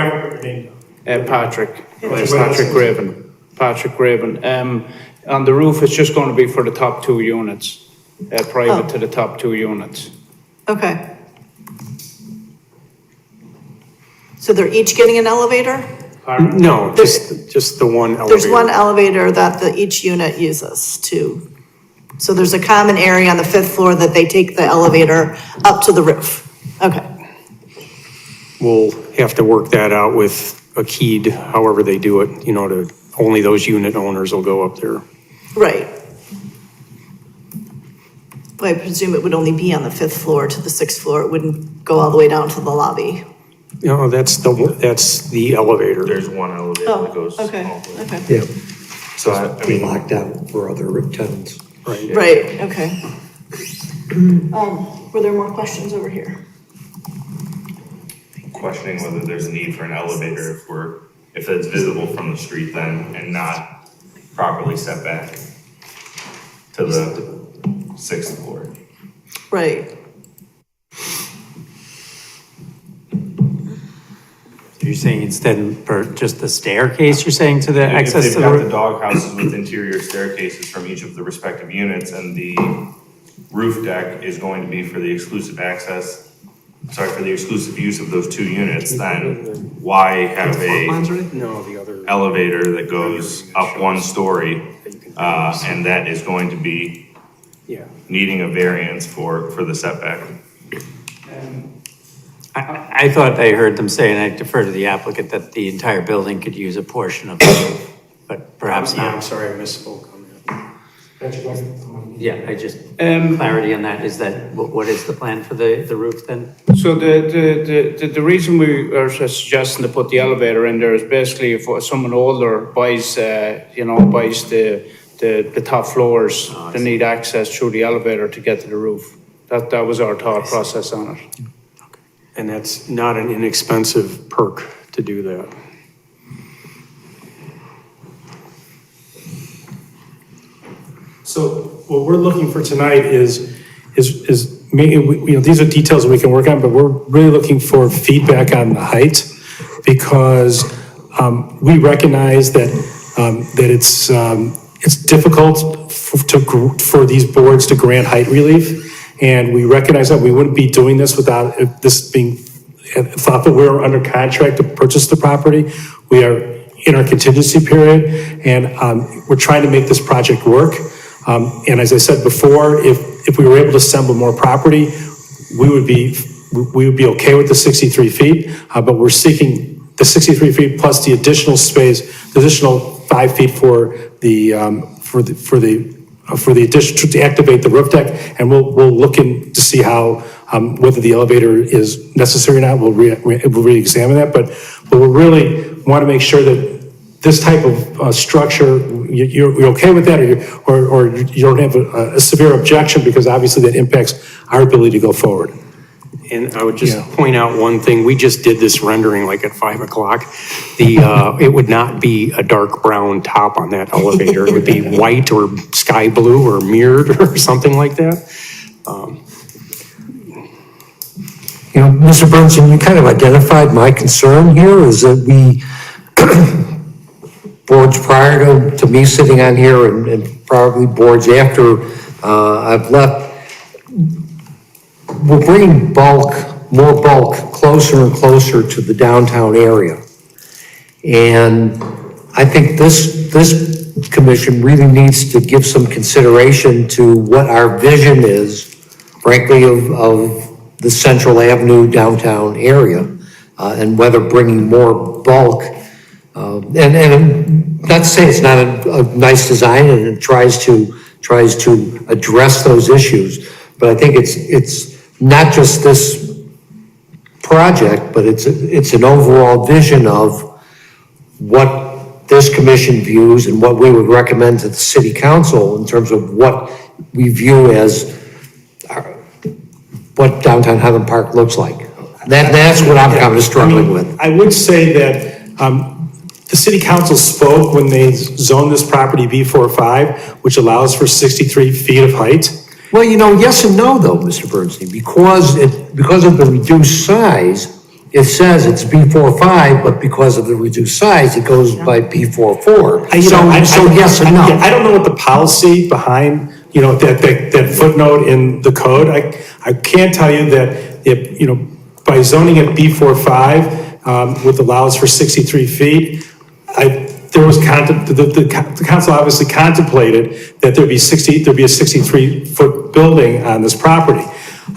Patrick. It's Patrick Graven. Patrick Graven. On the roof, it's just going to be for the top 2 units, private to the top 2 units. okay. So they're each getting an elevator? No, just the one elevator. There's one elevator that each unit uses to, so there's a common area on the 5th floor that they take the elevator up to the roof. Okay, We'll have to work that out with a keyed, however they do it, only those unit owners will go up there. right. But I presume it would only be on the 5th floor to the 6th floor. It wouldn't go all the way down to the lobby. That's the elevator. There's one elevator Oh, that goes. okay, all the way. okay. Yeah, So I mean, locked out for other tenants. Right. Right, okay. Were there more questions over here? questioning whether there's a need for an elevator if it's visible from the street then and not properly set back to the 6th floor. Right. You're saying instead for just the staircase, you're saying to the access If to they've the got the roof? dog houses with interior staircases from each of the respective units and the roof deck is going to be for the exclusive for the exclusive use of those 2 units, then why have No, the other. elevator that goes up 1 story, and that is going to be Yeah. needing a variance for the setback? I thought I heard them say, and I defer to the applicant, that the entire building could use a portion of the roof, but perhaps I'm not. sorry, I misspoke on that. Yeah, I just, clarity on that, is that, what is the plan for the roof then? So the reason we are suggesting to put the elevator in there is basically if someone older buys, buys the top floors, they need access through the elevator to get to the roof. That was our thought process on it. And that's not an inexpensive perk to do that. So what we're looking for tonight is these are details that we can work on, but we're really looking for feedback on the height because we recognize that it's difficult for these boards to grant height relief. And we recognize that we wouldn't be doing this without this being thought that we're under contract to purchase the property. We are in our contingency period and we're trying to make this project work. And as I said before, if we were able to assemble more property, we would be okay with the 63 feet, but we're seeking the 63 feet plus the additional space, the additional 5 feet for the addition to activate the roof deck, and we'll look in to see how whether the elevator is necessary or not. We'll re-examine that, but we really want to make sure that this type of structure, you're okay with that, or you don't have a severe objection, because obviously that impacts our ability to go forward. And I would just point out one thing. We just did this rendering like at 5 o'clock. It would not be a dark brown top on that elevator. It would be white or sky blue or mirrored or something like that. Mr. Bernstein, you kind of identified my concern here is that boards prior to me sitting on here and probably boards after I've left, we're bringing more bulk closer and closer to the downtown area. And I think this commission really needs to give some consideration to what our vision is, frankly, of the Central Avenue downtown area, and whether bringing more bulk, and not to say it's not a nice design and it tries to address those issues, but I think it's not just this project, but it's an overall vision of what this commission views and what we would recommend to the city council in terms of what we view as what downtown Highland Park looks like. That's what I'm kind of struggling with. I would say that the city council spoke when they zoned this property B45, which allows for 63 feet of height. Well, yes and no, though, Mr. Bernstein, because of the reduced size, it says it's B45, but because of the reduced size, it goes by B44. So yes and no. I don't know what the policy behind, that footnote in the code. I can tell you that if, by zoning at B45, which allows for 63 feet, the council obviously contemplated that there'd be a 63-foot building on this property.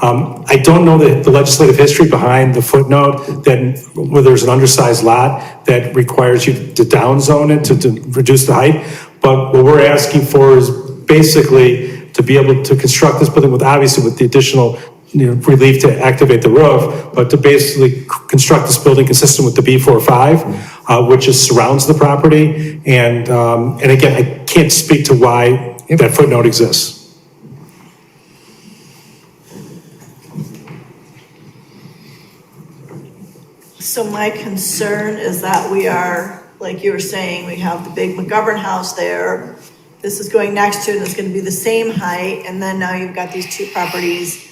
I don't know the legislative history behind the footnote that where there's an undersized lot that requires you to downzone it to reduce the height. But what we're asking for is basically to be able to construct this building with the additional relief to activate the roof, but to basically construct this building consistent with the B45, which surrounds the property. And again, I can't speak to why that footnote exists. So my concern is that we are, like you were saying, we have the big McGovern house there. This is going next to it, and it's going to be the same height. And then now you've got these two properties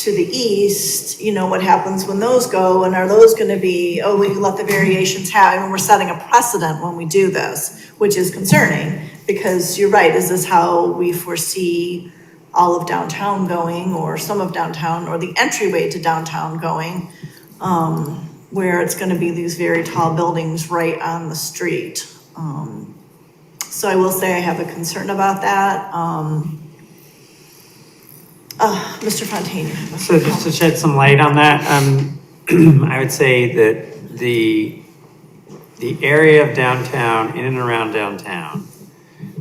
to the east. What happens when those go? And are those going to be, we let the variations happen? I mean, we're setting a precedent when we do this, which is concerning, because you're right. Is this how we foresee all of downtown going, or some of downtown, or the entryway to downtown going? Where it's going to be these very tall buildings right on the street. So I will say I have a concern about that. Mr. Fontaine. So just to shed some light on that, I would say that the area of downtown, in and around downtown,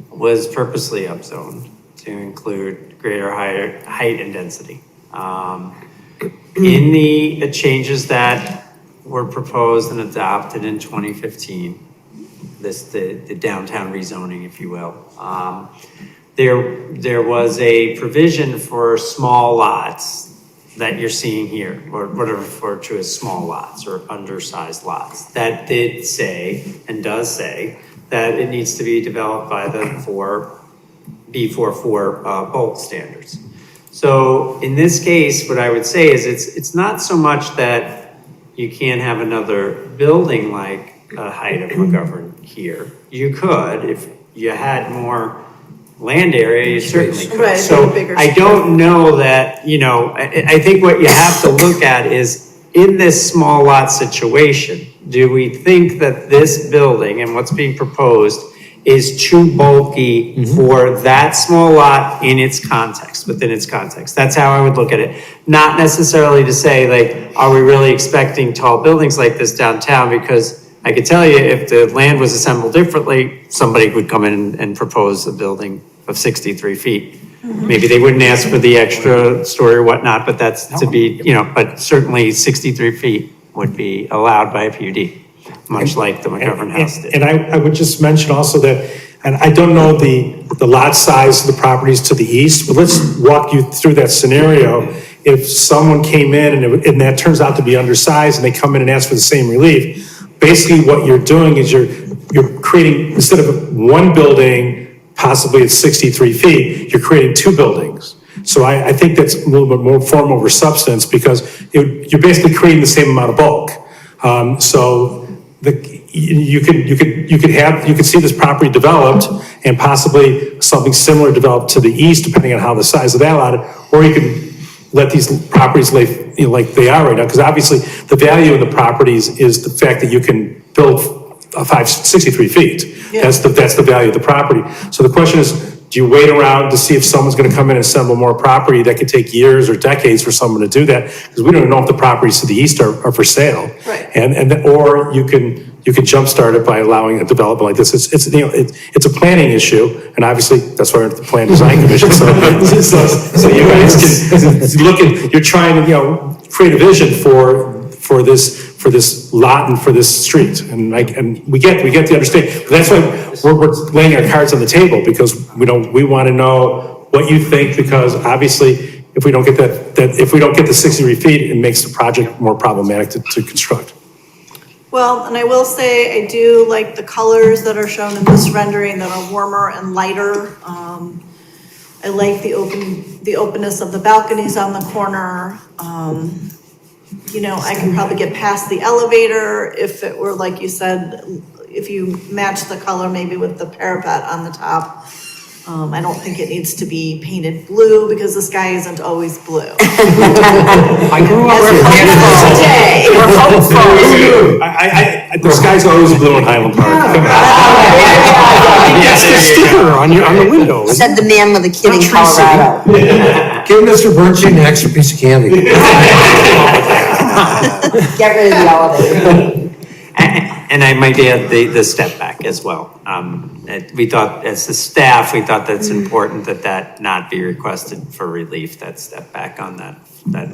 was purposely upzoned to include greater height and density. In the changes that were proposed and adopted in 2015, the downtown rezoning, if you will, there was a provision for small lots that you're seeing here, or what are referred to as small lots or undersized lots, that did say and does say that it needs to be developed by the B44 bulk standards. So in this case, what I would say is it's not so much that you can't have another building like a height of McGovern here. You could, if you had more land area, you certainly could. Right, So bigger I don't know that, I think what you have to look at is, in this small lot situation, do we think that this building and what's being proposed is too bulky for that small lot in its context, within its context? That's how I would look at it. Not necessarily to say, like, are we really expecting tall buildings like this downtown? Because I could tell you, if the land was assembled differently, somebody would come in and propose a building of 63 feet. Maybe they wouldn't ask for the extra story or whatnot, but that's to be, but certainly 63 feet would be allowed by a PUD, much like the McGovern House did. And I would just mention also that, and I don't know the lot size of the properties to the east, but let's walk you through that scenario. If someone came in and that turns out to be undersized and they come in and ask for the same relief, basically what you're doing is you're creating, instead of one building, possibly at 63 feet, you're creating two buildings. So I think that's a little bit more form over substance, because you're basically creating the same amount of bulk. So you could see this property developed and possibly something similar developed to the east, depending on how the size of that lot, or you can let these properties lay like they are right now, because obviously the value of the properties is the fact that you can build 63 feet. Yeah. That's the value of the property. So the question is, do you wait around to see if someone's going to come in and assemble more property? That could take years or decades for someone to do that, because we don't know if the properties to the east are for sale. Right. Or you can jumpstart it by allowing a development like this. It's a planning issue, and obviously that's why we're at the Plan Design Commission. So you guys can look at, you're trying to create a vision for this lot and for this street, and we get the understanding. But that's why we're laying our cards on the table, because we want to know what you think, because obviously if we don't get if we don't get the 63 feet, it makes the project more problematic to construct. Well, and I will say, I do like the colors that are shown in this rendering that are warmer and lighter. I like the openness of the balconies on the corner. I can probably get past the elevator if it were, like you said, if you match the color maybe with the parapet on the top. I don't think it needs to be painted blue, because the sky isn't always blue. I grew up Today. The sky's always blue in Highland Park. That's the sticker on the window. Said the man with a kid in Colorado. Give Mr. Bernstein an extra piece of candy. Get rid of the elevator. And I might add the step back as well. We thought, as the staff, that's important that not be requested for relief, that step back on that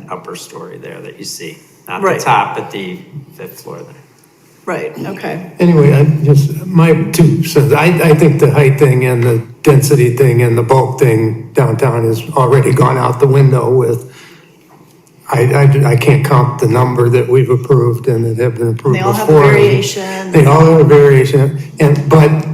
upper story there that you see. Not the Right. top, but the fifth floor there. Right, okay. Anyway, my 2 cents, I think the height thing and the density thing and the bulk thing downtown has already gone out the window with, I can't count the number that we've approved and that have been approved They all have before. a variation. They all have a variation, but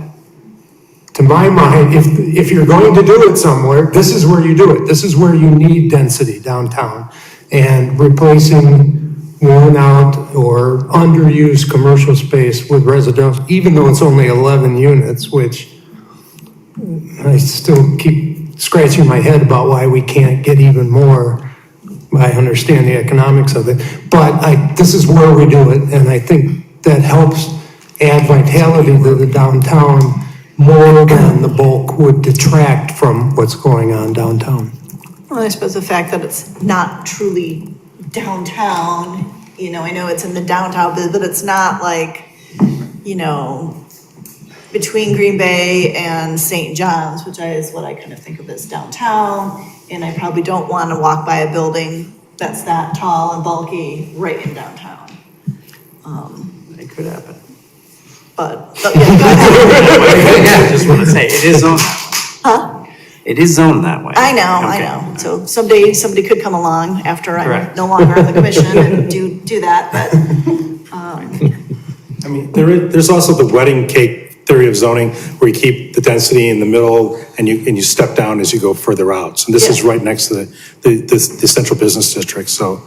to my mind, if you're going to do it somewhere, this is where you do it. This is where you need density downtown. And replacing worn out or underused commercial space with residential, even though it's only 11 units, which I still keep scratching my head about why we can't get even more. I understand the economics of it, but this is where we do it, and I think that helps add vitality to the downtown more than the bulk would detract from what's going on downtown. Well, I suppose the fact that it's not truly downtown, I know it's in the downtown, but it's not like, between Green Bay and St. John's, which is what I kind of think of as downtown. And I probably don't want to walk by a building that's that tall and bulky right in downtown. It could happen. But yeah, I just want to say, it is zoned. huh? It is zoned that way. I know. Okay. So someday somebody could come along after I'm Correct. no longer on the commission and do that, but, I mean, there's also the wedding cake theory of zoning where you keep the density in the middle and you step down as you go further out. So this is Yeah. right next to the central business district. So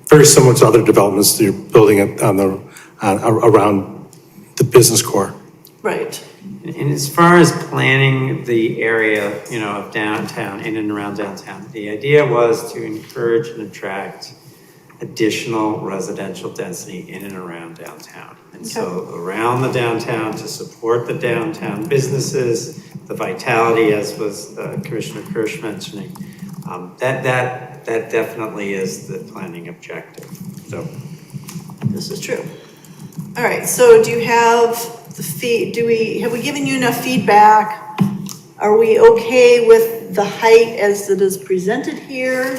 very similar to other developments that you're building around the business core. right. And as far as planning the area, of downtown, in and around downtown, the idea was to encourage and attract additional residential density in and around downtown. And so around the downtown, to support the downtown businesses, the vitality, as was Commissioner Kirsch mentioning, that definitely is the planning objective. So This is true. All right, so do you have have we given you enough feedback? Are we okay with the height as it is presented here?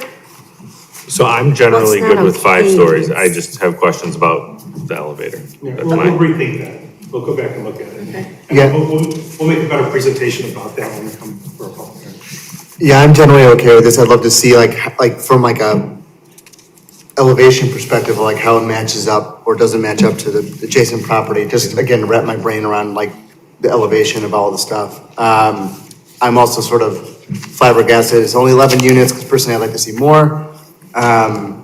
So I'm generally Well, it's good not with 5 okay. stories. I just have questions about the elevator. Yeah, That's we'll my- rethink that. We'll go back and look at it. Okay. And Yeah. We'll make a better presentation about that when we come for a public hearing. Yeah, I'm generally okay with this. I'd love to see like from like a elevation perspective, like how it matches up or doesn't match up to the adjacent property. Just again, wrap my brain around like the elevation of all the stuff. I'm also sort of flabbergasted. It's only 11 units because personally I'd like to see more.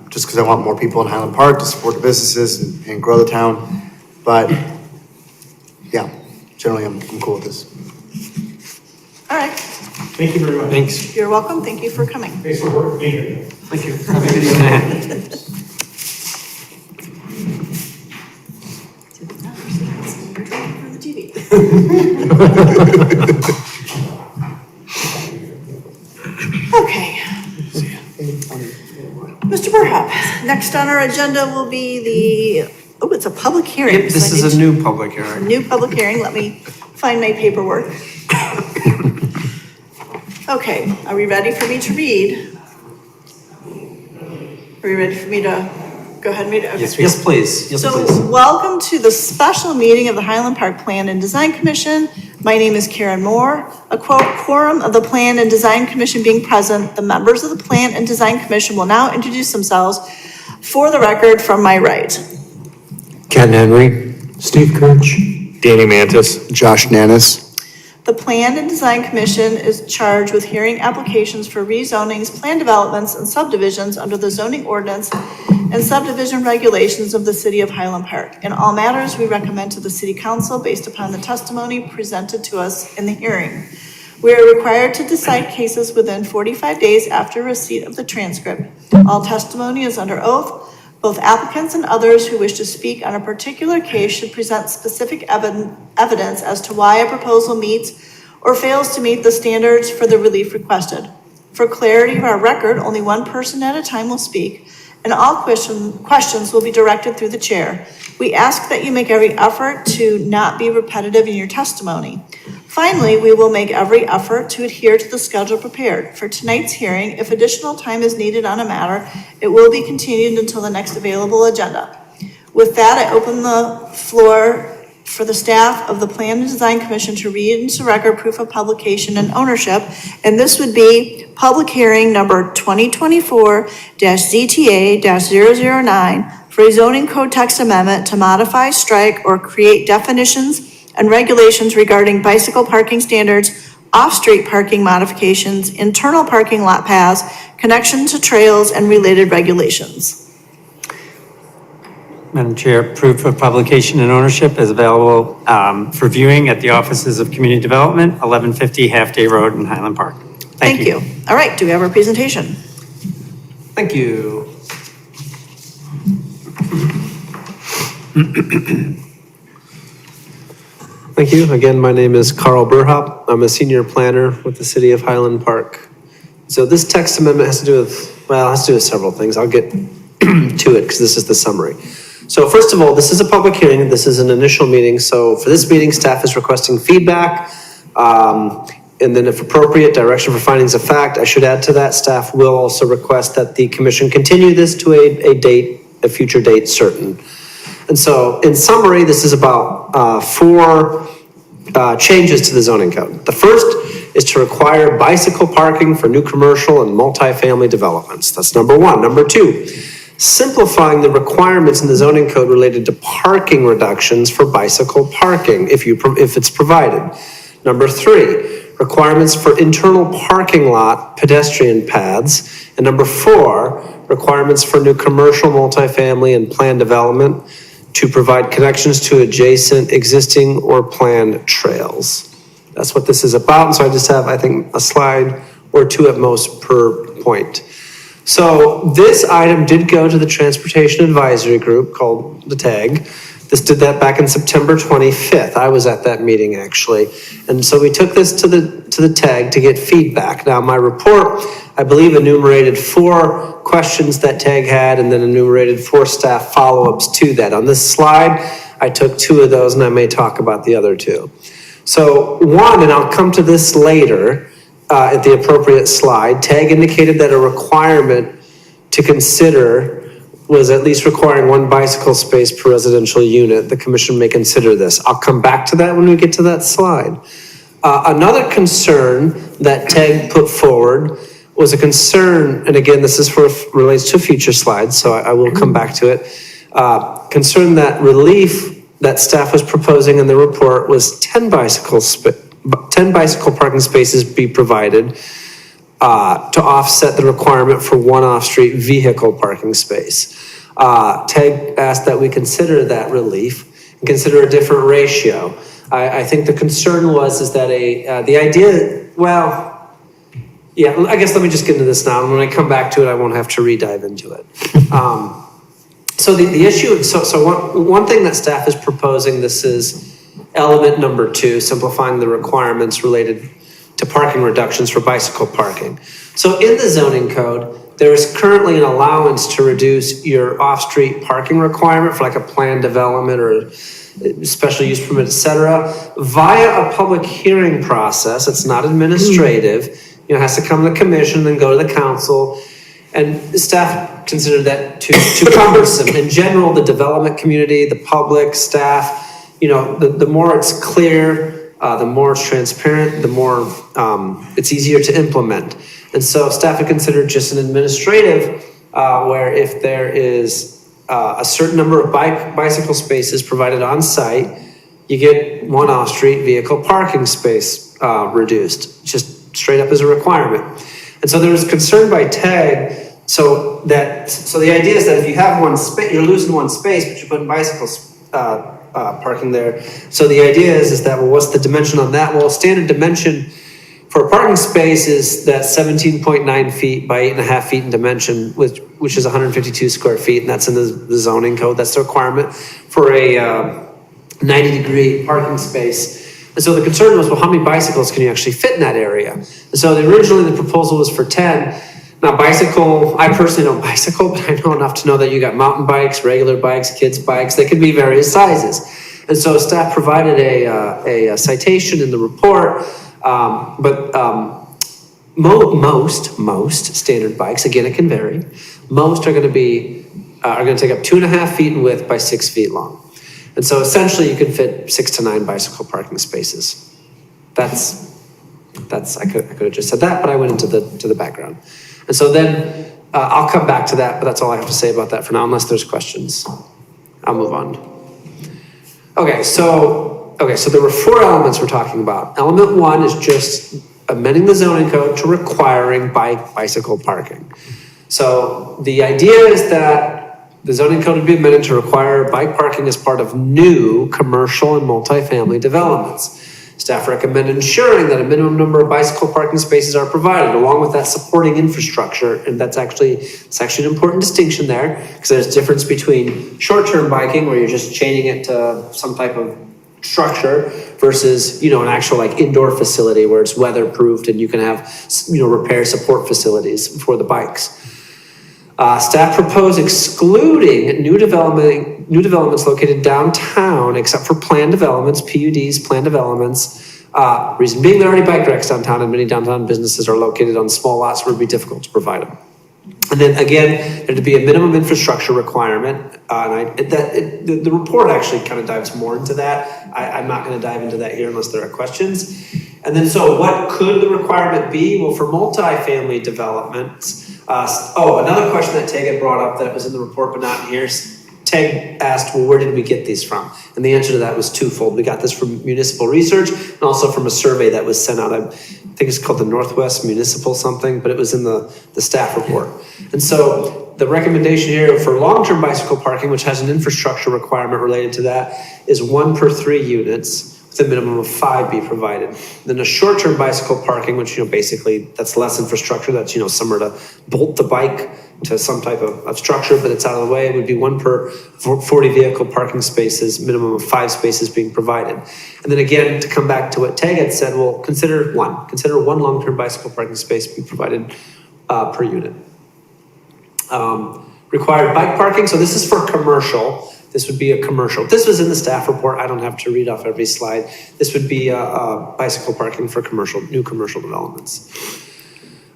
Just because I want more people in Highland Park to support the businesses and grow the town. But yeah, generally I'm cool with this. All right, Thank you very much. Thanks. you're welcome. Thank you for coming. Thanks for being here. thank you. Have a good evening. For the TV. Okay. Mr. Burhop, next on our agenda will be it's a public hearing. Yep, this so I is need a new public hearing. New public hearing. Let me find my paperwork. Okay, are we ready for me to read? Are you ready for me to go ahead and read it? Okay. Yes, please. Yes, So, please. welcome to the special meeting of the Highland Park Plan and Design Commission. My name is Karen Moore. A quorum of the Plan and Design Commission being present, the members of the Plan and Design Commission will now introduce themselves for the record from my right. Ken Henry, Steve Kirch. Danny Mantis. Josh Nanis. The Plan and Design Commission is charged with hearing applications for rezonings, plan developments, and subdivisions under the zoning ordinance and subdivision regulations of the City of Highland Park. In all matters, we recommend to the City Council based upon the testimony presented to us in the hearing. We are required to decide cases within 45 days after receipt of the transcript. All testimony is under oath. Both applicants and others who wish to speak on a particular case should present specific evidence as to why a proposal meets or fails to meet the standards for the relief requested. For clarity of our record, only one person at a time will speak, and all questions will be directed through the chair. We ask that you make every effort to not be repetitive in your testimony. Finally, we will make every effort to adhere to the schedule prepared. For tonight's hearing, if additional time is needed on a matter, it will be continued until the next available agenda. With that, I open the floor for the staff of the Plan and Design Commission to read into record proof of publication and ownership. And this would be public hearing number 2024-ZTA-009 for a zoning code text amendment to modify, strike, or create definitions and regulations regarding bicycle parking standards, off-street parking modifications, internal parking lot paths, connection to trails, and related regulations. Madam Chair, proof of publication and ownership is available for viewing at the offices of Community Development, 1150 Half Day Road in Highland Park. Thank you. All right, do we have our presentation? Thank you. Thank you. Again, my name is Carl Burhop. I'm a senior planner with the City of Highland Park. So this text amendment has to do with several things. I'll get to it because this is the summary. So first of all, this is a public hearing. This is an initial meeting. So for this meeting, staff is requesting feedback. And then if appropriate, direction for findings of fact. I should add to that, staff will also request that the commission continue this to a future date certain. And so in summary, this is about 4 changes to the zoning code. The first is to require bicycle parking for new commercial and multifamily developments. That's number 1. Number 2, simplifying the requirements in the zoning code related to parking reductions for bicycle parking if it's provided. Number 3, requirements for internal parking lot pedestrian paths. And number 4, requirements for new commercial, multifamily, and planned development to provide connections to adjacent, existing, or planned trails. That's what this is about. And so I just have, I think, a slide or 2 at most per point. So this item did go to the Transportation Advisory Group called the TAG. This did that back in September 25th. I was at that meeting actually. And so we took this to the TAG to get feedback. Now my report, I believe, enumerated 4 questions that TAG had and then enumerated 4 staff follow-ups to that. On this slide, I took 2 of those and I may talk about the other 2. So 1, and I'll come to this later at the appropriate slide, TAG indicated that a requirement to consider was at least requiring 1 bicycle space per residential unit. The commission may consider this. I'll come back to that when we get to that slide. Another concern that TAG put forward was a concern, and again, this is relates to a future slide, so I will come back to it. Concern that relief that staff was proposing in the report was 10 bicycle parking spaces be provided to offset the requirement for 1 off-street vehicle parking space. TAG asked that we consider that relief and consider a different ratio. I think the concern is that the idea, well, yeah, I guess let me just get into this now. And when I come back to it, I won't have to re-dive into it. So the issue, so one thing that staff is proposing, this is element number 2, simplifying the requirements related to parking reductions for bicycle parking. So in the zoning code, there is currently an allowance to reduce your off-street parking requirement for like a planned development or a special use permit, et cetera, via a public hearing process. It's not administrative. It has to come to the commission, then go to the council. And staff consider that too cumbersome. In general, the development community, the public, staff, the more it's clear, the more it's transparent, the more it's easier to implement. And so staff would consider just an administrative, where if there is a certain number of bicycle spaces provided on site, you get 1 off-street vehicle parking space reduced, just straight up as a requirement. And so there was concern by TAG, so the idea is that if you have 1 space, you're losing 1 space, but you're putting bicycles parking there. So the idea is that, well, what's the dimension on that? Well, standard dimension for a parking space is that 17.9 feet by 8.5 feet in dimension, which is 152 square feet, and that's in the zoning code. That's the requirement for a 90-degree parking space. And so the concern was, well, how many bicycles can you actually fit in that area? And so originally the proposal was for 10. Now bicycle, I personally don't bicycle, but I know enough to know that you got mountain bikes, regular bikes, kids bikes, they can be various sizes. And so staff provided a citation in the report, but most standard bikes, again, it can vary, most are gonna take up 2.5 feet in width by 6 feet long. And so essentially you can fit 6 to 9 bicycle parking spaces. I could have just said that, but I went into the background. And so then I'll come back to that, but that's all I have to say about that for now, unless there's questions. I'll move on. Okay, so there were 4 elements we're talking about. Element 1 is just amending the zoning code to requiring bicycle parking. So the idea is that the zoning code would be amended to require bike parking as part of new commercial and multifamily developments. Staff recommend ensuring that a minimum number of bicycle parking spaces are provided, along with that supporting infrastructure. And it's actually an important distinction there, because there's a difference between short-term biking, where you're just chaining it to some type of structure, versus, an actual like indoor facility where it's weatherproofed and you can have, repair support facilities for the bikes. Staff propose excluding new development new developments located downtown, except for planned developments, PUDs, planned developments. Reason being, there are already bike racks downtown, and many downtown businesses are located on small lots where it would be difficult to provide them. And then again, there'd be a minimum infrastructure requirement, the report actually kind of dives more into that. I'm not going to dive into that here unless there are questions. And then, so what could the requirement be? Well, for multifamily developments, another question that Teg had brought up that was in the report but not in here. Teg asked, well, where did we get these from? And the answer to that was twofold. We got this from municipal research and also from a survey that was sent out. I think it's called the Northwest Municipal something, but it was in the staff report. And so the recommendation here for long-term bicycle parking, which has an infrastructure requirement related to that, is 1 per 3 units. With a minimum of 5 be provided. Then a short-term bicycle parking, which, basically that's less infrastructure, that's, somewhere to bolt the bike to some type of structure, but it's out of the way, would be 1 per 40 vehicle parking spaces, minimum of 5 spaces being provided. And then again, to come back to what Teg had said, well, consider one long-term bicycle parking space be provided per unit. Required bike parking, so this is for commercial. This would be a commercial. This was in the staff report. I don't have to read off every slide. This would be a bicycle parking for new commercial developments.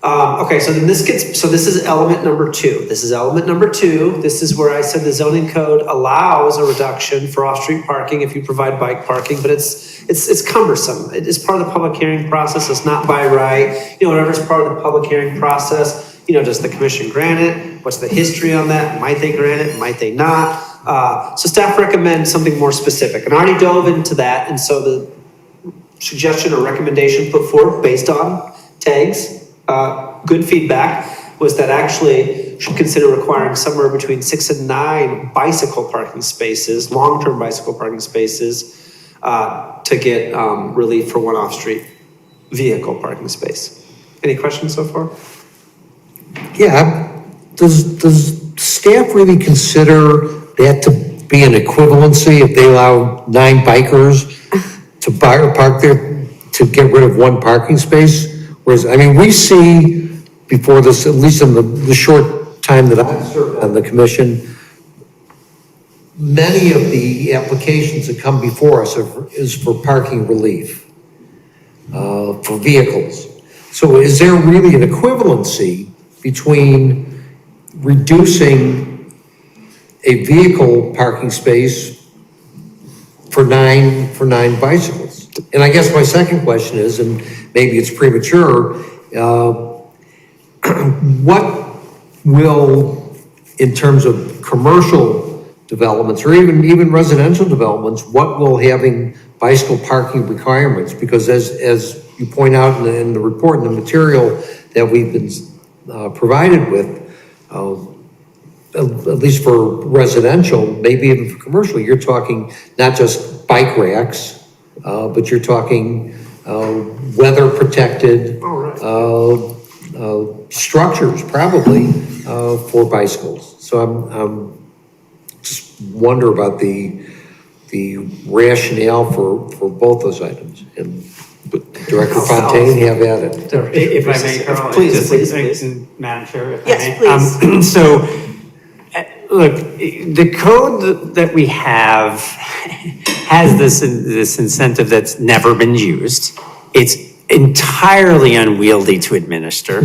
Okay, so then this is element number 2. This is element number 2. This is where I said the zoning code allows a reduction for off-street parking if you provide bike parking, but it's cumbersome. It is part of the public hearing process. It's not by right. Whatever's part of the public hearing process, does the commission grant it? What's the history on that? Might they grant it? Might they not? So staff recommends something more specific, and I already dove into that. And so the suggestion or recommendation put forward based on Teg's good feedback was that actually should consider requiring somewhere between 6 and 9 bicycle parking spaces, long-term bicycle parking spaces, to get relief for one off-street vehicle parking space. Any questions so far? Yeah, does staff really consider that to be an equivalency if they allow 9 bikers to park there to get rid of 1 parking space? Whereas, we see before this, at least in the short time that I've served on the commission, many of the applications that come before us is for parking relief for vehicles. So is there really an equivalency between reducing a vehicle parking space for nine bicycles? And I guess my second question is, and maybe it's premature, what will, in terms of commercial developments or even residential developments, what will having bicycle parking requirements? Because as you point out in the report and the material that we've been provided with, at least for residential, maybe even for commercial, you're talking not just bike racks, but you're talking weather protected structures probably for bicycles. So I'm just wonder about the rationale for both those items. And Director Fontaine, have at it. If I may, Carl, Please. Madam Chair, if Yes, I may. So, look, the code that we have has this incentive that's never been used. It's entirely unwieldy to administer,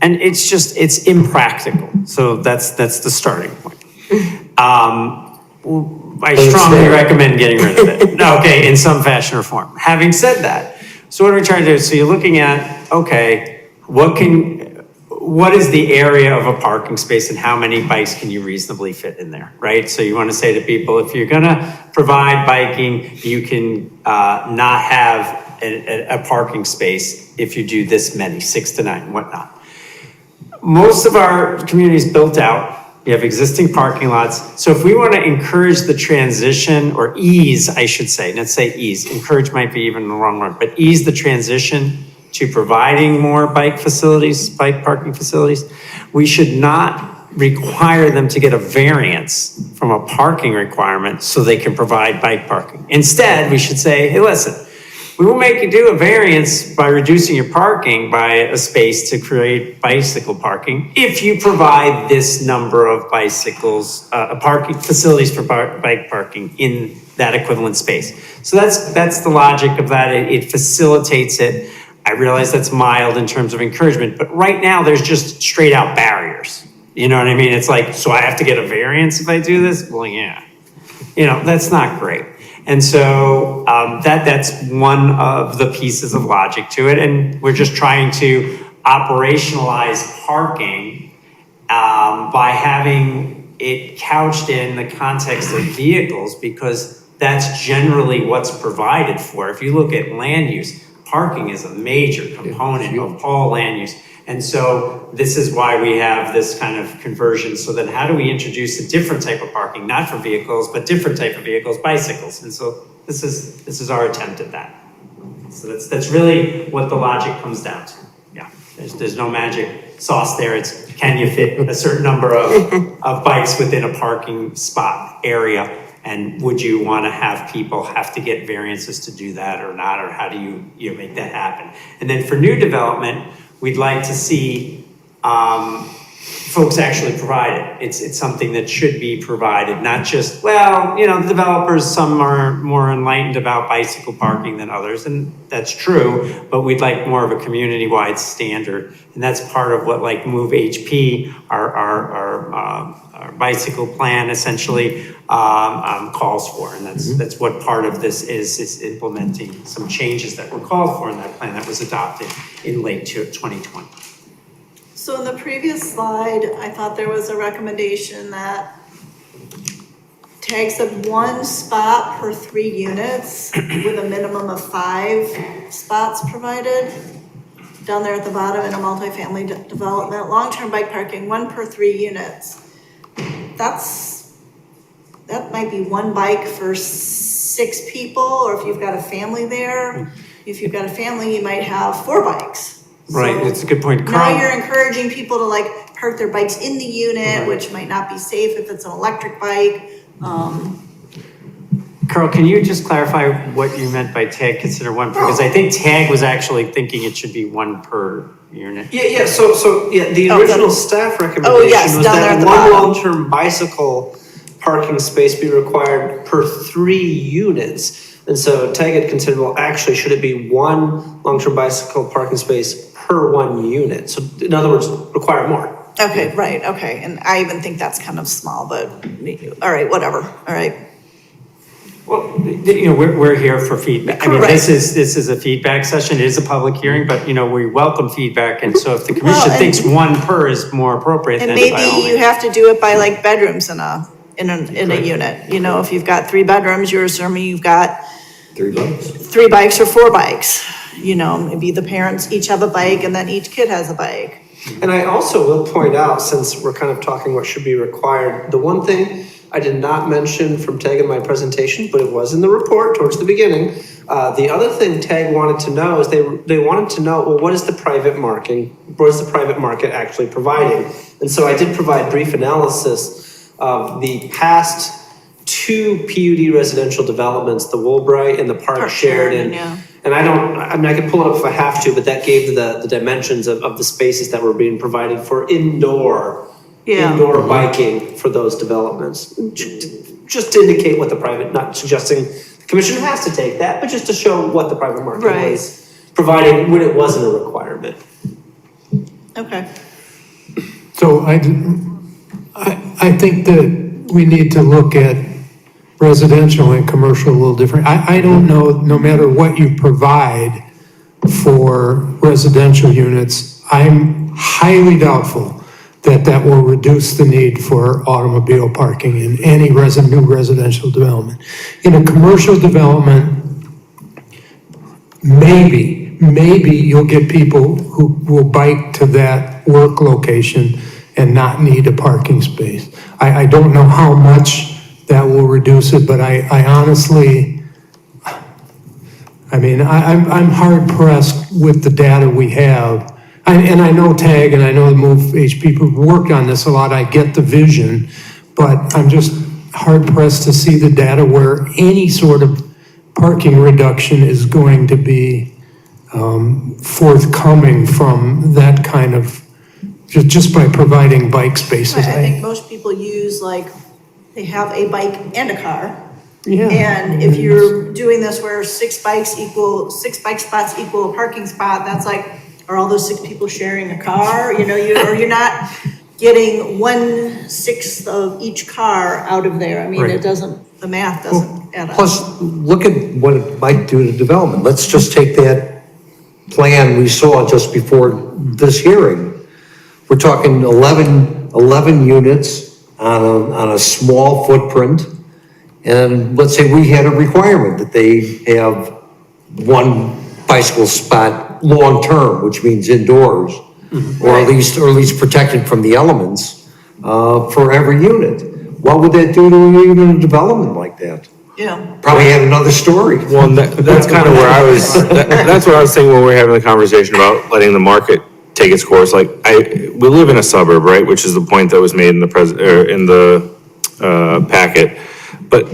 and it's impractical. So that's the starting point. I strongly recommend getting rid of it. Okay, in some fashion or form. Having said that, so what are we trying to do? So you're looking at, okay, what is the area of a parking space and how many bikes can you reasonably fit in there, right? So you want to say to people, if you're gonna provide biking, you can not have a parking space if you do this many, 6 to 9, whatnot. Most of our communities built out, we have existing parking lots. So if we want to encourage the transition, or ease, I should say, let's say ease, encourage might be even the wrong word, but ease the transition to providing more bike parking facilities, we should not require them to get a variance from a parking requirement so they can provide bike parking. Instead, we should say, hey, listen, we will make you do a variance by reducing your parking by a space to create bicycle parking if you provide this number of bicycles, parking facilities for bike parking in that equivalent space. So that's the logic of that. It facilitates it. I realize that's mild in terms of encouragement, but right now there's just straight out barriers. You know what I mean? It's like, so I have to get a variance if I do this? Well, yeah. You know, that's not great. And so that's one of the pieces of logic to it. And we're just trying to operationalize parking by having it couched in the context of vehicles, because that's generally what's provided for. If you look at land use, parking is a major component of all land use. And so this is why we have this kind of conversion. So then how do we introduce a different type of parking, not for vehicles, but different type of vehicles, bicycles? And so this is our attempt at that. So that's really what the logic comes down to. Yeah, there's no magic sauce there. It's, can you fit a certain number of bikes within a parking spot area? And would you want to have people have to get variances to do that or not? Or how do you make that happen? And then for new development, we'd like to see folks actually provide it. It's something that should be provided, not just, well, you know, the developers, some are more enlightened about bicycle parking than others, and that's true, but we'd like more of a community-wide standard. And that's part of what like Move HP, our bicycle plan essentially calls for. And that's what part of this is implementing some changes that were called for in that plan that was adopted in late 2020. So in the previous slide, I thought there was a recommendation that TAG said 1 spot per 3 units with a minimum of 5 spots provided. Down there at the bottom in a multifamily development, long-term bike parking, 1 per 3 units. That might be 1 bike for 6 people, or if you've got a family there, if you've got a family, you might have 4 bikes. Right, So it's a good point. now you're encouraging people to like park their bikes in the unit, which might not be safe if it's an electric bike. Carl, can you just clarify what you meant by TAG consider 1? Because I think TAG was actually thinking it should be 1 per unit. Yeah, so the original staff recommendation yes, was down there at that the 1 bottom. long-term bicycle parking space be required per 3 units. And so TAG had considered, well, actually, should it be 1 long-term bicycle parking space per 1 unit? So in other words, require more. Okay, right, okay, and I even think that's kind of small, but, all right, whatever, all right. Well, you know, we're here for feedback. I mean, Correct. this is a feedback session. It is a public hearing, but you know, we welcome feedback. And so if the commission Well, and- thinks 1 per is more appropriate, And then maybe by all you means. have to do it by like bedrooms in a unit, you know, if you've got 3 bedrooms, you're assuming you've got 3 bikes. 3 bikes or 4 bikes. You know, maybe the parents each have a bike and then each kid has a bike. And I also will point out, since we're kind of talking what should be required, the one thing I did not mention from TAG in my presentation, but it was in the report towards the beginning. The other thing TAG wanted to know is they wanted to know, well, what is the private market actually providing? And so I did provide brief analysis of the past 2 PUD residential developments, the Woolbright and the Park Sheridan. Yeah. And I can pull it up if I have to, but that gave the dimensions of the spaces that were being provided for indoor biking for those developments. Just to indicate what the private, not suggesting the commission has to take that, but just to show what the private market was providing when it wasn't a requirement. Okay. So I think that we need to look at residential and commercial a little different. I don't know, no matter what you provide for residential units, I'm highly doubtful that will reduce the need for automobile parking in any new residential development. In a commercial development, maybe you'll get people who will bike to that work location and not need a parking space. I don't know how much that will reduce it, but I honestly, I'm hard pressed with the data we have. And I know TAG and I know the Move HP people worked on this a lot. I get the vision, but I'm just hard pressed to see the data where any sort of parking reduction is going to be forthcoming from that kind of, just by providing bike spaces. I think most people use like, they have a bike and a car. Yeah. And if you're doing this where 6 bike spots equal a parking spot, that's like, are all those 6 people sharing a car? You know, or you're not getting 1/6 of each car out of there. I mean, it doesn't, the math doesn't add up. Plus, look at what it might do to development. Let's just take that plan we saw just before this hearing. We're talking 11 units on a small footprint. And let's say we had a requirement that they have 1 bicycle spot long-term, which means indoors, or at least protected from the elements, for every unit. What would that do to even a development like that? Yeah. Probably had another story. Well, that's kind of where I was, that's what I was thinking when we were having the conversation about letting the market take its course. Like, we live in a suburb, right, which is the point that was made in the packet. But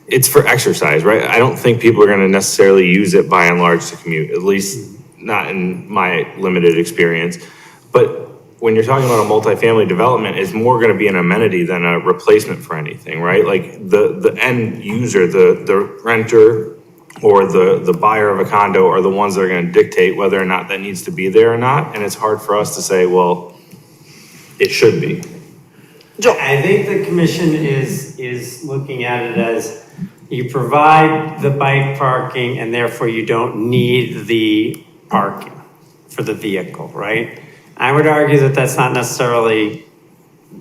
it's for exercise, right? I don't think people are gonna necessarily use it by and large to commute, at least not in my limited experience. But when you're talking about a multifamily development, it's more gonna be an amenity than a replacement for anything, right? Like the end user, the renter or the buyer of a condo are the ones that are gonna dictate whether or not that needs to be there or not. And it's hard for us to say, well, it should be. I think the commission is looking at it as you provide the bike parking and therefore you don't need the parking for the vehicle, right? I would argue that that's not necessarily,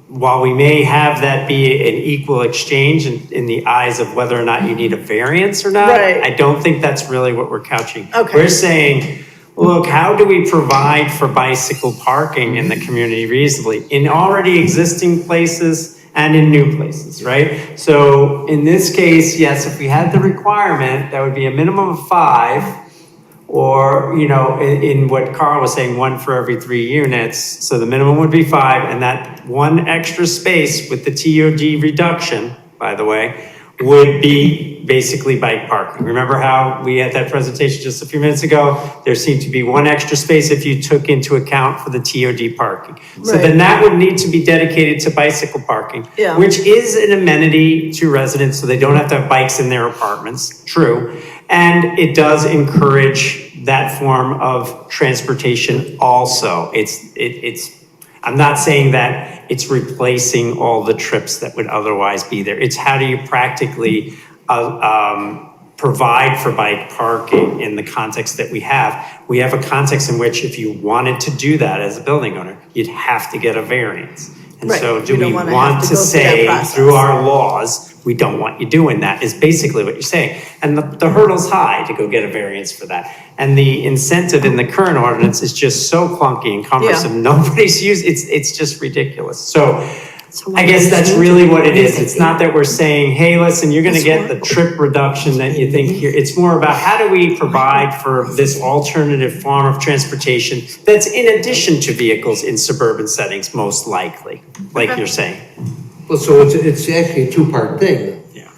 while we may have that be an equal exchange in the eyes of whether or not you need a variance or not, Right. I don't think that's really what we're couching. Okay. We're saying, look, how do we provide for bicycle parking in the community reasonably in already existing places and in new places, right? So in this case, yes, if we had the requirement, that would be a minimum of 5, or, you know, in what Carl was saying, 1 for every 3 units. So the minimum would be 5, and that 1 extra space with the TOD reduction, by the way, would be basically bike parking. Remember how we had that presentation just a few minutes ago? There seemed to be 1 extra space if you took into account for the TOD parking. So then that would need to be dedicated to bicycle parking, Yeah. which is an amenity to residents, so they don't have to have bikes in their apartments, true. And it does encourage that form of transportation also. I'm not saying that it's replacing all the trips that would otherwise be there. It's how do you practically provide for bike parking in the context that we have. We have a context in which if you wanted to do that as a building owner, you'd have to get a variance. And Right. so do You don't we wanna want have to to go through that say process. through our laws, we don't want you doing that, is basically what you're saying. And the hurdle's high to go get a variance for that. And the incentive in the current ordinance is just so clunky and cumbersome. Nobody's used, it's just ridiculous. So I guess that's really what it is. It's not that we're saying, hey, listen, you're gonna get the trip reduction that you think here. It's more about how do we provide for this alternative form of transportation that's in addition to vehicles in suburban settings, most likely, like you're saying. Well, so it's actually a 2-part thing. Yeah.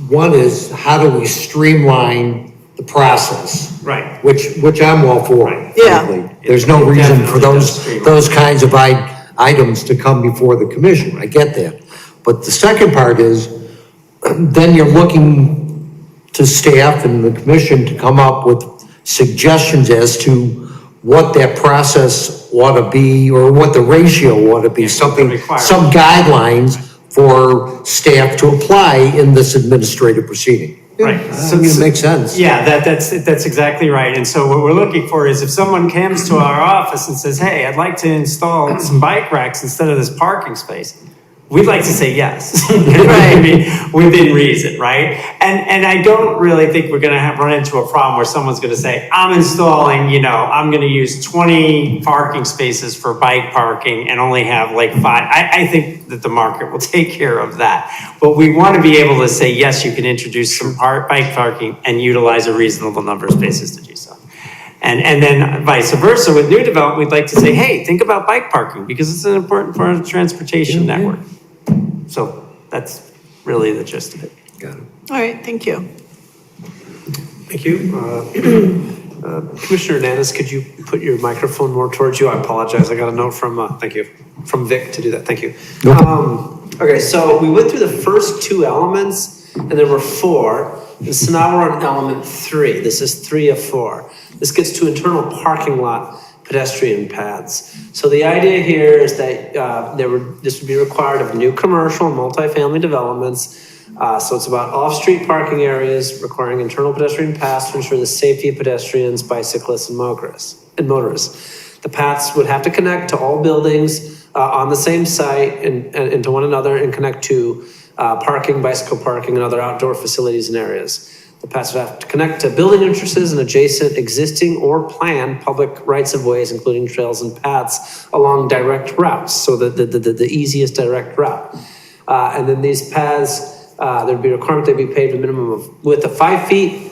One is how do we streamline the process? Right. Which I'm all for. Right. Yeah. frankly. There's no reason for Definitely does streamline. those kinds of items to come before the commission. I get that. But the second part is, then you're looking to staff and the commission to come up with suggestions as to what that process ought to be, or what the ratio ought to be, some guidelines for staff to apply in this administrative proceeding. Right. I mean, it makes sense. Yeah, that's exactly right. And so what we're looking for is if someone comes to our office and says, hey, I'd like to install some bike racks instead of this parking space, we'd like to say yes. You know what I mean? Within reason, right? And I don't really think we're gonna run into a problem where someone's gonna say, I'm installing, you know, I'm gonna use 20 parking spaces for bike parking and only have like 5. I think that the market will take care of that. But we wanna be able to say, yes, you can introduce some bike parking and utilize a reasonable number of spaces to do so. And then vice versa, with new development, we'd like to say, hey, think about bike parking because it's an important part of the transportation network. So that's really the gist of it. Got it. All right, thank you. Thank you. Commissioner Hernandez, could you put your microphone more towards you? I apologize. I got a note from, thank you, from Vic to do that. Thank you. Okay, so we went through the first two elements and there were four. And so now we're on element 3. This is 3 of 4. This gets to internal parking lot pedestrian paths. So the idea here is that this would be required of new commercial and multifamily developments. So it's about off-street parking areas requiring internal pedestrian paths to ensure the safety of pedestrians, bicyclists, and motorists. The paths would have to connect to all buildings on the same site and to one another and connect to parking, bicycle parking, and other outdoor facilities and areas. The paths would have to connect to building entrances and adjacent existing or planned public rights-of-ways, including trails and paths along direct routes, so the easiest direct route. And then these paths, there'd be a requirement they'd be paved a minimum of width of 5 feet.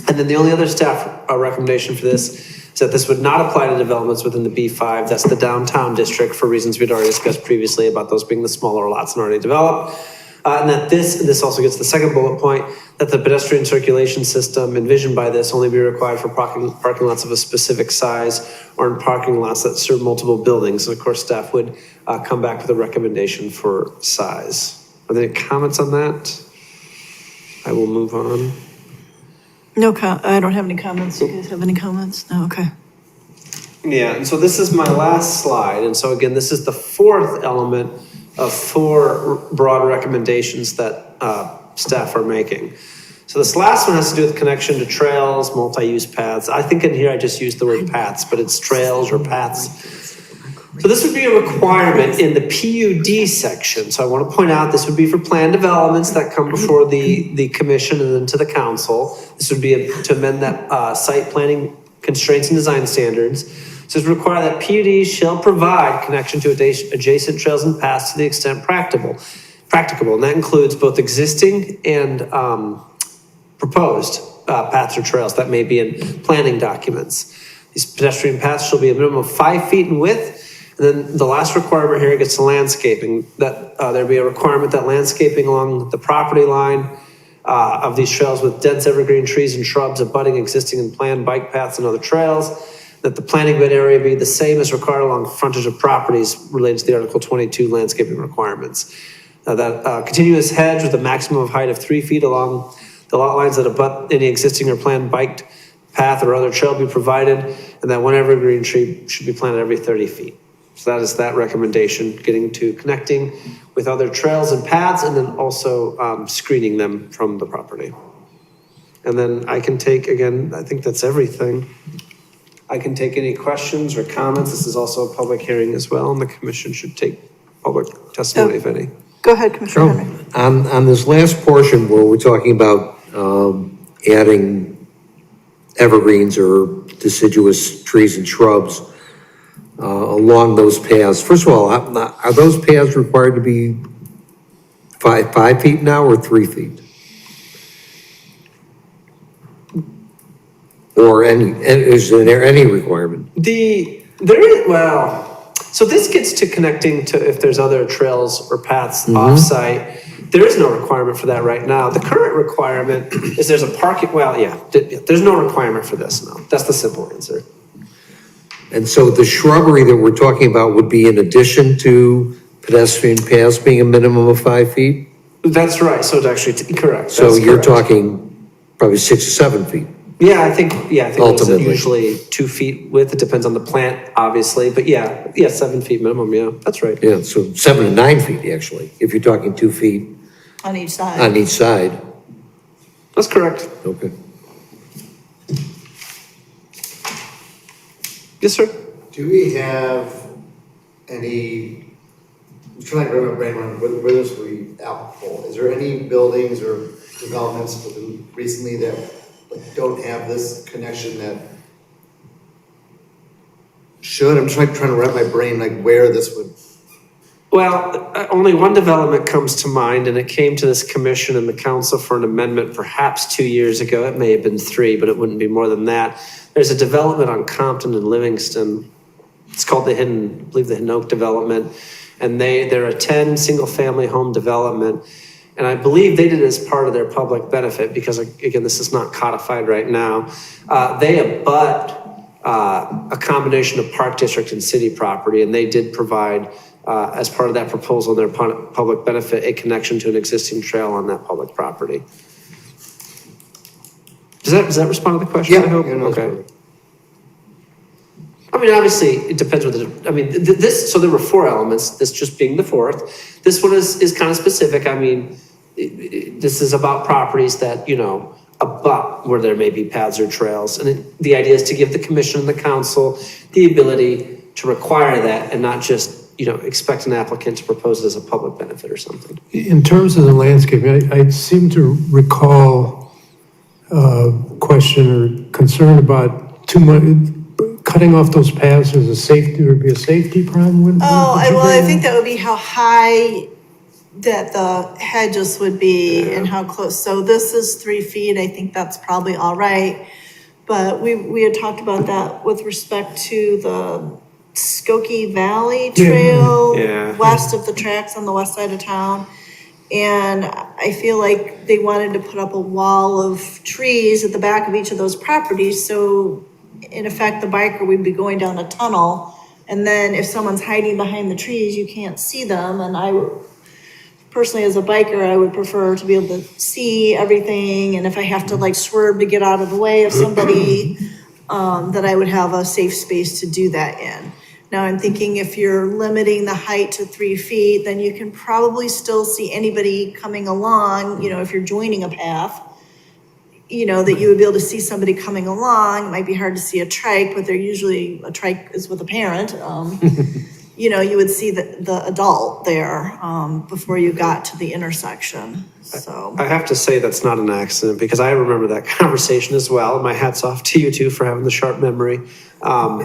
And then the only other staff recommendation for this is that this would not apply to developments within the B5. That's the downtown district for reasons we'd already discussed previously about those being the smaller lots and already developed. And that this also gets the second bullet point, that the pedestrian circulation system envisioned by this only be required for parking lots of a specific size or in parking lots that serve multiple buildings. And of course, staff would come back with a recommendation for size. Are there any comments on that? I will move on. No, I don't have any comments. You guys have any comments? No, okay. Yeah, and so this is my last slide. And so again, this is the fourth element of 4 broad recommendations that staff are making. So this last one has to do with connection to trails, multi-use paths. I think in here I just used the word paths, but it's trails or paths. So this would be a requirement in the PUD section. So I want to point out this would be for planned developments that come before the commission and then to the council. This would be to amend that site planning constraints and design standards. So it's required that PUDs shall provide connection to adjacent trails and paths to the extent practicable. And that includes both existing and proposed paths or trails that may be in planning documents. These pedestrian paths shall be a minimum of 5 feet in width. And then the last requirement here gets to landscaping, that there be a requirement that landscaping along the property line of these trails with dense evergreen trees and shrubs abutting existing and planned bike paths and other trails, that the planting bed area be the same as required along frontage of properties related to the Article 22 landscaping requirements. That continuous hedge with a maximum of height of 3 feet along the lot lines that abut any existing or planned bike path or other trail be provided, and that one evergreen tree should be planted every 30 feet. So that is that recommendation, getting to connecting with other trails and paths, and then also screening them from the property. And then I can take, again, I think that's everything. I can take any questions or comments. This is also a public hearing as well, and the commission should take public testimony if any. Go ahead, Commissioner Henry. On this last portion where we're talking about adding evergreens or deciduous trees and shrubs along those paths, first of all, are those paths required to be 5 feet now or 3 feet? Or is there any requirement? So this gets to connecting to if there's other trails or paths off-site. There is no requirement for that right now. The current requirement is there's a parking, there's no requirement for this, no. That's the simple answer. And so the shrubbery that we're talking about would be in addition to pedestrian paths being a minimum of 5 feet? That's right, so it's actually correct. So That's you're correct. talking probably 6 or 7 feet. Yeah, I think it's Ultimately. usually 2 feet width. It depends on the plant, obviously, but 7 feet minimum, yeah, that's right. Yeah, so 7 to 9 feet, actually, if you're talking 2 feet On each side. on each side. That's correct. Okay. Yes, sir. Do we have any, I'm trying to remember where this would be applicable. Is there any buildings or developments recently that don't have this connection that should? I'm trying to wrap my brain like where this would. Well, only one development comes to mind, and it came to this commission and the council for an amendment perhaps 2 years ago. It may have been 3, but it wouldn't be more than that. There's a development on Compton and Livingston. It's called the Hidden Oak development. And they're a 10 single family home development. And I believe they did it as part of their public benefit, because again, this is not codified right now. They abut a combination of park district and city property, and they did provide, as part of that proposal, their public benefit, a connection to an existing trail on that public property. Does that respond to the question? Yeah, I hope? yeah, no, that's Okay. perfect. I mean, obviously, it depends what so there were 4 elements, this just being the 4th. This one is kind of specific. I mean, this is about properties that, abut where there may be paths or trails. And the idea is to give the commission and the council the ability to require that and not just, expect an applicant to propose it as a public benefit or something. In terms of the landscape, I seem to recall a question or concern about too much, cutting off those paths as a safety, would be a safety problem? Would you I bring think that would be how high that the hedges would be and how close. So this is 3 feet. I think that's probably all right. But we had talked about that with respect to the Skokie Valley Trail Yeah. west of the tracks on the west side of town. And I feel like they wanted to put up a wall of trees at the back of each of those properties. So in effect, the biker would be going down a tunnel. And then if someone's hiding behind the trees, you can't see them. And personally, as a biker, I would prefer to be able to see everything. And if I have to like swerve to get out of the way of somebody, that I would have a safe space to do that in. Now I'm thinking if you're limiting the height to 3 feet, then you can probably still see anybody coming along, if you're joining a path, that you would be able to see somebody coming along. It might be hard to see a trike, but a trike is with a parent. You would see the adult there before you got to the intersection, so. I have to say that's not an accident, because I remember that conversation as well. My hat's off to you two for having the sharp memory.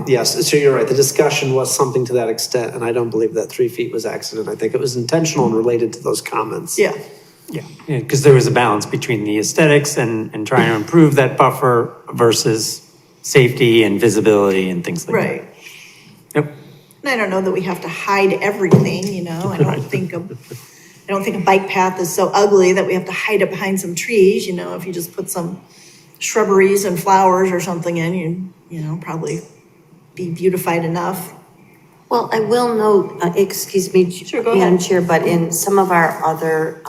Yes, so you're right. The discussion was something to that extent, and I don't believe that 3 feet was accident. I think it was intentional and related to those comments. Yeah. Yeah, because there was a balance between the aesthetics and trying to improve that buffer versus safety and visibility and things like that. Right. Yep. And I don't know that we have to hide everything, I don't think a bike path is so ugly that we have to hide it behind some trees, if you just put some shrubberies and flowers or something in, probably be beautified enough. Well, I will note, excuse me, Sure, go Madam ahead. Chair, but in some of our other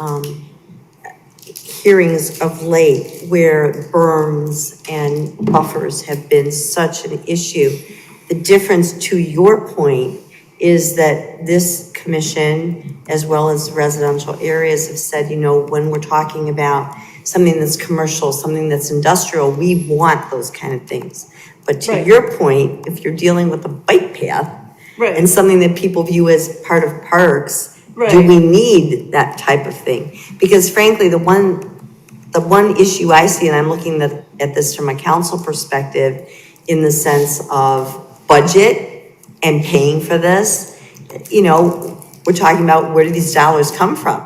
hearings of late where berms and buffers have been such an issue, the difference, to your point, is that this commission, as well as residential areas, have said, when we're talking about something that's commercial, something that's industrial, we want those kind of things. But to Right. your point, if you're dealing with a bike path, Right. and something that people view as part of parks, do Right. we need that type of thing? Because frankly, the one issue I see, and I'm looking at this from a council perspective, in the sense of budget and paying for this, we're talking about where do these dollars come from?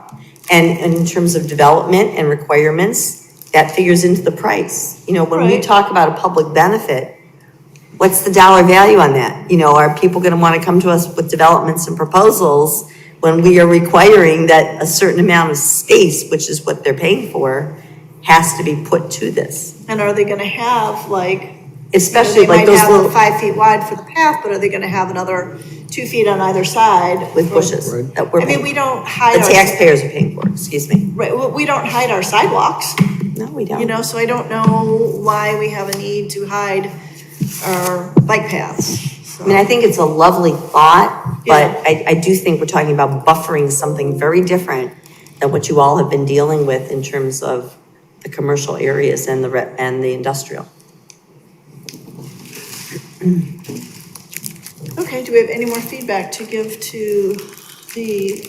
And in terms of development and requirements, that figures into the price. When we Right. talk about a public benefit, what's the dollar value on that? Are people going to want to come to us with developments and proposals when we are requiring that a certain amount of space, which is what they're paying for, has to be put to this? And are they gonna have Especially they like might those have little, the 5 feet wide for the path, but are they gonna have another 2 feet on either side? with bushes that we're I mean, paying. we don't hide The taxpayers are paying for, excuse me. Right, we don't hide our sidewalks, No, we don't. so I don't know why we have a need to hide our bike paths. I mean, I think it's a lovely thought, but Yeah. I do think we're talking about buffering something very different than what you all have been dealing with in terms of the commercial areas and the industrial. Okay, do we have any more feedback to give to the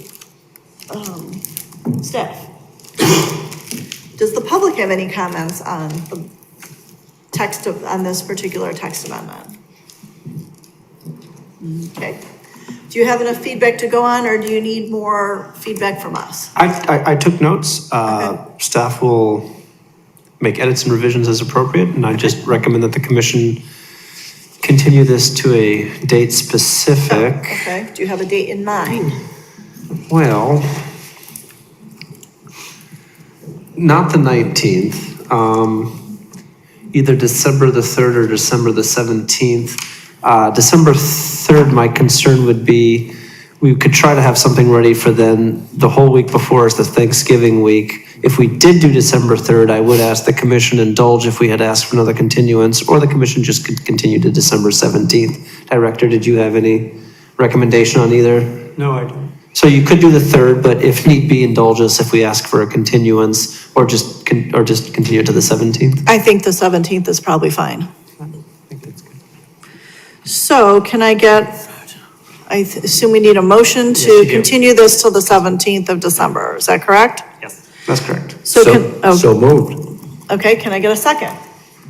staff? Does the public have any comments on the on this particular text amendment? Okay. Do you have enough feedback to go on, or do you need more feedback from us? I took notes. Staff will make edits and revisions as appropriate, and I just recommend that the commission continue this to a date specific. Okay, do you have a date in mind? Well, not the 19th, either December the 3rd or December the 17th. December 3rd, my concern would be, we could try to have something ready for then. The whole week before is the Thanksgiving week. If we did do December 3rd, I would ask the commission indulge if we had asked for another continuance, or the commission just could continue to December 17th. Director, did you have any recommendation on either? No, I don't. So you could do the 3rd, but if need be, indulge us if we ask for a continuance, or just continue to the 17th. I think the 17th is probably fine. I think that's good. So can I get, assume we need a motion Yes, to you do. continue this till the 17th of December, is that correct? Yes. That's correct. So moved. Okay, can I get a second?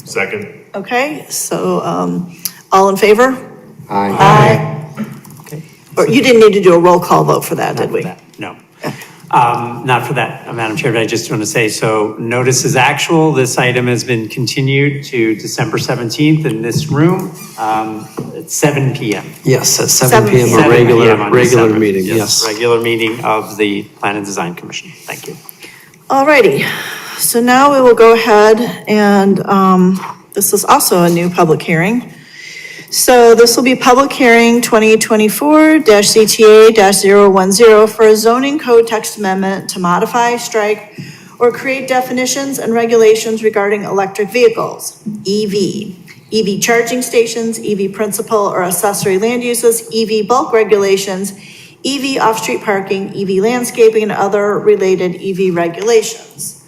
Second. Okay, so, all in favor? Aye. Okay. Or you didn't need to do a roll call vote for that, did we? No. Not for that, Madam Chair, but I just want to say, so notice is actual. This item has been continued to December 17th in this room at 7 PM. Yes, at 7 p.m. 7 a regular, 7 p.m. on regular December. meeting, yes. Regular meeting of the Plan and Design Commission. Thank you. Alrighty, so now we will go ahead and, this is also a new public hearing. So this will be public hearing 2024-CTA-010 for a zoning code text amendment to modify, strike, or create definitions and regulations regarding electric vehicles, EV charging stations, EV principal or accessory land uses, EV bulk regulations, EV off-street parking, EV landscaping, and other related EV regulations.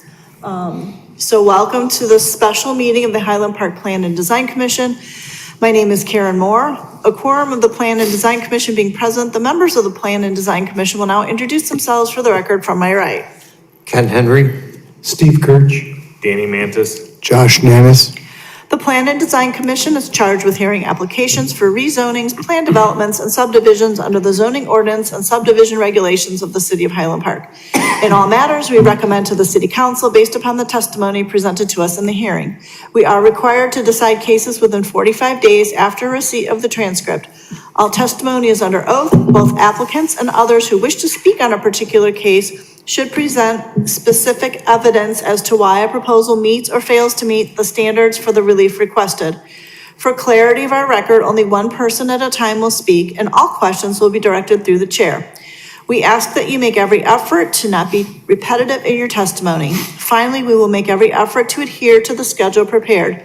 So welcome to this special meeting of the Highland Park Plan and Design Commission. My name is Karen Moore. A quorum of the Plan and Design Commission being present, the members of the Plan and Design Commission will now introduce themselves for the record from my right. Ken Henry? Steve Kirch, Danny Mantis. Josh Nanis. The Plan and Design Commission is charged with hearing applications for rezonings, plan developments, and subdivisions under the zoning ordinance and subdivision regulations of the City of Highland Park. In all matters, we recommend to the City Council based upon the testimony presented to us in the hearing. We are required to decide cases within 45 days after receipt of the transcript. All testimony is under oath. Both applicants and others who wish to speak on a particular case should present specific evidence as to why a proposal meets or fails to meet the standards for the relief requested. For clarity of our record, only one person at a time will speak, and all questions will be directed through the chair. We ask that you make every effort to not be repetitive in your testimony. Finally, we will make every effort to adhere to the schedule prepared.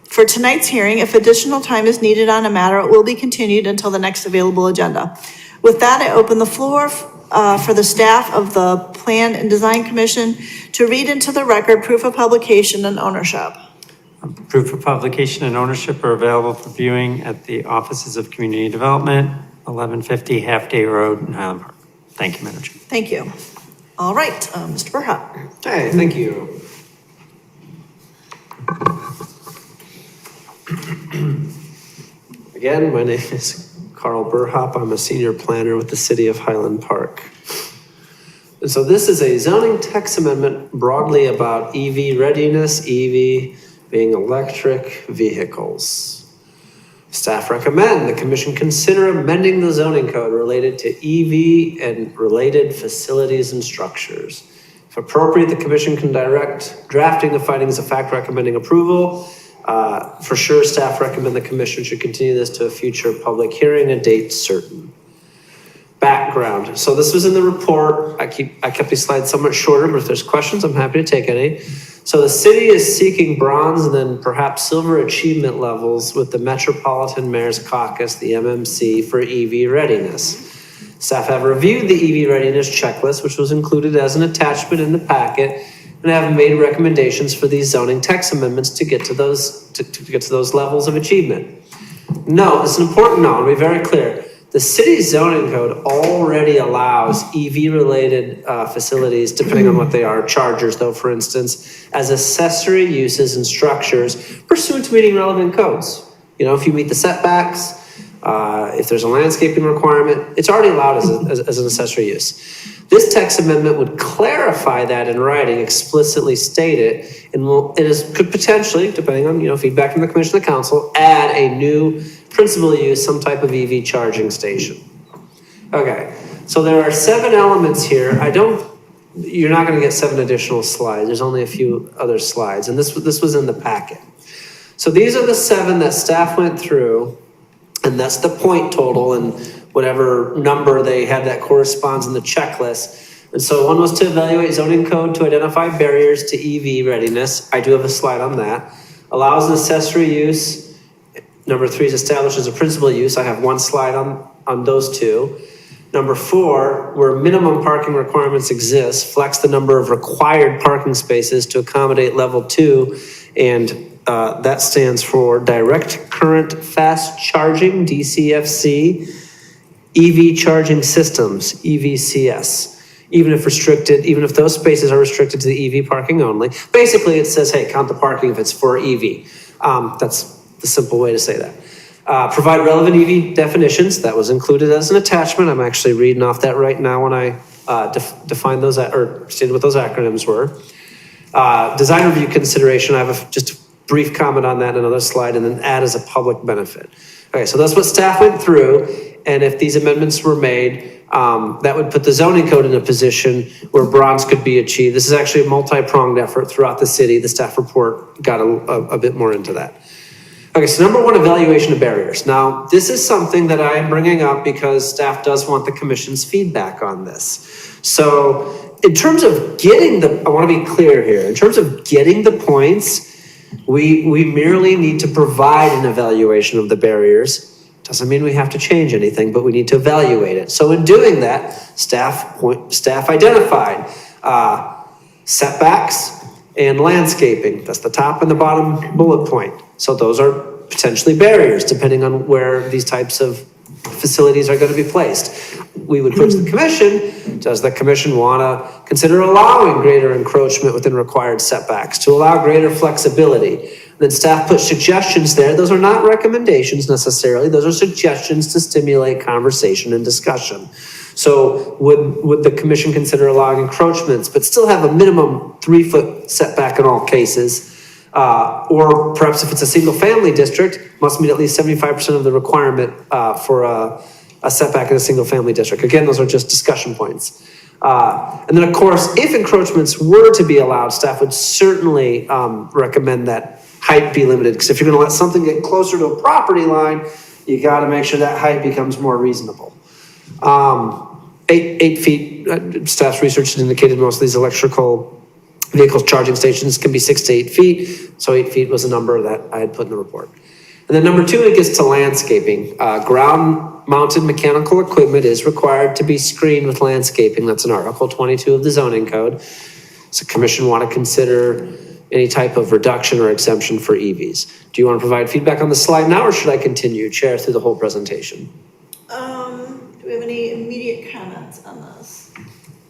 For tonight's hearing, if additional time is needed on a matter, it will be continued until the next available agenda. With that, I open the floor for the staff of the Plan and Design Commission to read into the record proof of publication and ownership. Proof of publication and ownership are available for viewing at the Offices of Community Development, 1150 Half Day Road in Highland Park. Thank you, Madam Chair. Thank you. All right, Mr. Burhut. Hey, thank you. Again, my name is Carl Burhop. I'm a senior planner with the City of Highland Park. And so this is a zoning text amendment broadly about EV readiness, EV being electric vehicles. Staff recommend the commission consider amending the zoning code related to EV and related facilities and structures. If appropriate, the commission can direct drafting the findings of fact recommending approval. For sure, staff recommend the commission should continue this to a future public hearing, a date certain. Background. So this was in the report. I kept these slides somewhat shorter, but if there's questions, I'm happy to take any. So the city is seeking bronze and then perhaps silver achievement levels with the Metropolitan Mayor's Caucus, the MMC, for EV readiness. Staff have reviewed the EV readiness checklist, which was included as an attachment in the packet, and have made recommendations for these zoning text amendments to get to those get to those levels of achievement. No, it's an important note, to be very clear. The city's zoning code already allows EV-related facilities, depending on what they are, chargers though, for instance, as accessory uses and structures pursuant to meeting relevant codes. You know, if you meet the setbacks, if there's a landscaping requirement, it's already allowed as an accessory use. This text amendment would clarify that in writing, explicitly state it, and could potentially, depending on feedback from the commission and the council, add a new principal use, some type of EV charging station. Okay, so there are 7 elements here. I don't you're not gonna get 7 additional slides. There's only a few other slides, and this was in the packet. So these are the 7 that staff went through, and that's the point total and whatever number they had that corresponds in the checklist. And so one was to evaluate zoning code to identify barriers to EV readiness. I do have a slide on that. Allows an accessory use. Number 3 is establishes a principal use. I have one slide on those 2. Number 4, where minimum parking requirements exist, flex the number of required parking spaces to accommodate level 2. And that stands for direct current fast charging, DCFC, EV charging systems, EVCS. Even if those spaces are restricted to the EV parking only. Basically, it says, hey, count the parking if it's for EV. That's the simple way to say that. Provide relevant EV definitions. That was included as an attachment. I'm actually reading off that right now when I defined those, or stated what those acronyms were. Design review consideration. I have just a brief comment on that in another slide, and then add as a public benefit. Okay, so that's what staff went through, and if these amendments were made, that would put the zoning code in a position where bronze could be achieved. This is actually a multi-pronged effort throughout the city. The staff report got a bit more into that. Okay, so number 1, evaluation of barriers. Now, this is something that I am bringing up because staff does want the commission's feedback on this. So in terms of getting I want to be clear here, in terms of getting the points, we merely need to provide an evaluation of the barriers. Doesn't mean we have to change anything, but we need to evaluate it. So in doing that, staff identified setbacks and landscaping. That's the top and the bottom bullet point. So those are potentially barriers depending on where these types of facilities are going to be placed. We would put to the commission, does the commission want to consider allowing greater encroachment within required setbacks to allow greater flexibility? Then staff put suggestions there. Those are not recommendations necessarily. Those are suggestions to stimulate conversation and discussion. So would the commission consider allowing encroachments, but still have a minimum 3-foot setback in all cases? Or perhaps if it's a single family district, must meet at least 75% of the requirement for a setback in a single family district. Again, those are just discussion points. And then of course, if encroachments were to be allowed, staff would certainly recommend that height be limited, because if you're going to let something get closer to a property line, you got to make sure that height becomes more reasonable. 8 feet, staff's research has indicated most of these electrical vehicles charging stations can be 6 to 8 feet. So 8 feet was a number that I had put in the report. And then number 2, it gets to landscaping. Ground mounted mechanical equipment is required to be screened with landscaping. That's in Article 22 of the zoning code. So commission want to consider any type of reduction or exemption for EVs. Do you want to provide feedback on the slide now, or should I continue, Chair, through the whole presentation? Do we have any immediate comments on this?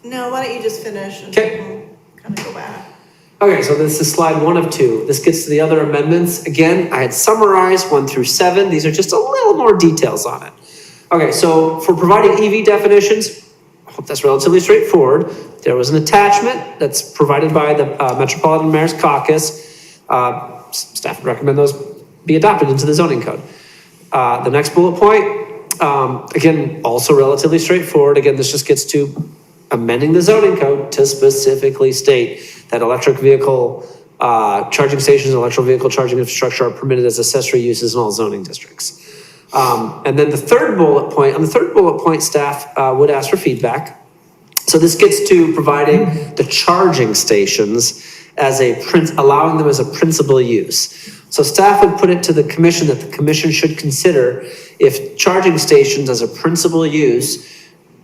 No, why don't you just finish and Okay. we'll kind of go back. Okay, so this is slide 1 of 2. This gets to the other amendments. Again, I had summarized 1 through 7. These are just a little more details on it. Okay, so for providing EV definitions, I hope that's relatively straightforward. There was an attachment that's provided by the Metropolitan Mayor's Caucus. Staff would recommend those be adopted into the zoning code. The next bullet point, again, also relatively straightforward. Again, this just gets to amending the zoning code to specifically state that electric vehicle charging stations and electric vehicle charging infrastructure are permitted as accessory uses in all zoning districts. And then the third bullet point, on the third bullet point, staff would ask for feedback. So this gets to providing the charging stations as allowing them as a principal use. So staff would put it to the commission that the commission should consider if charging stations as a principal use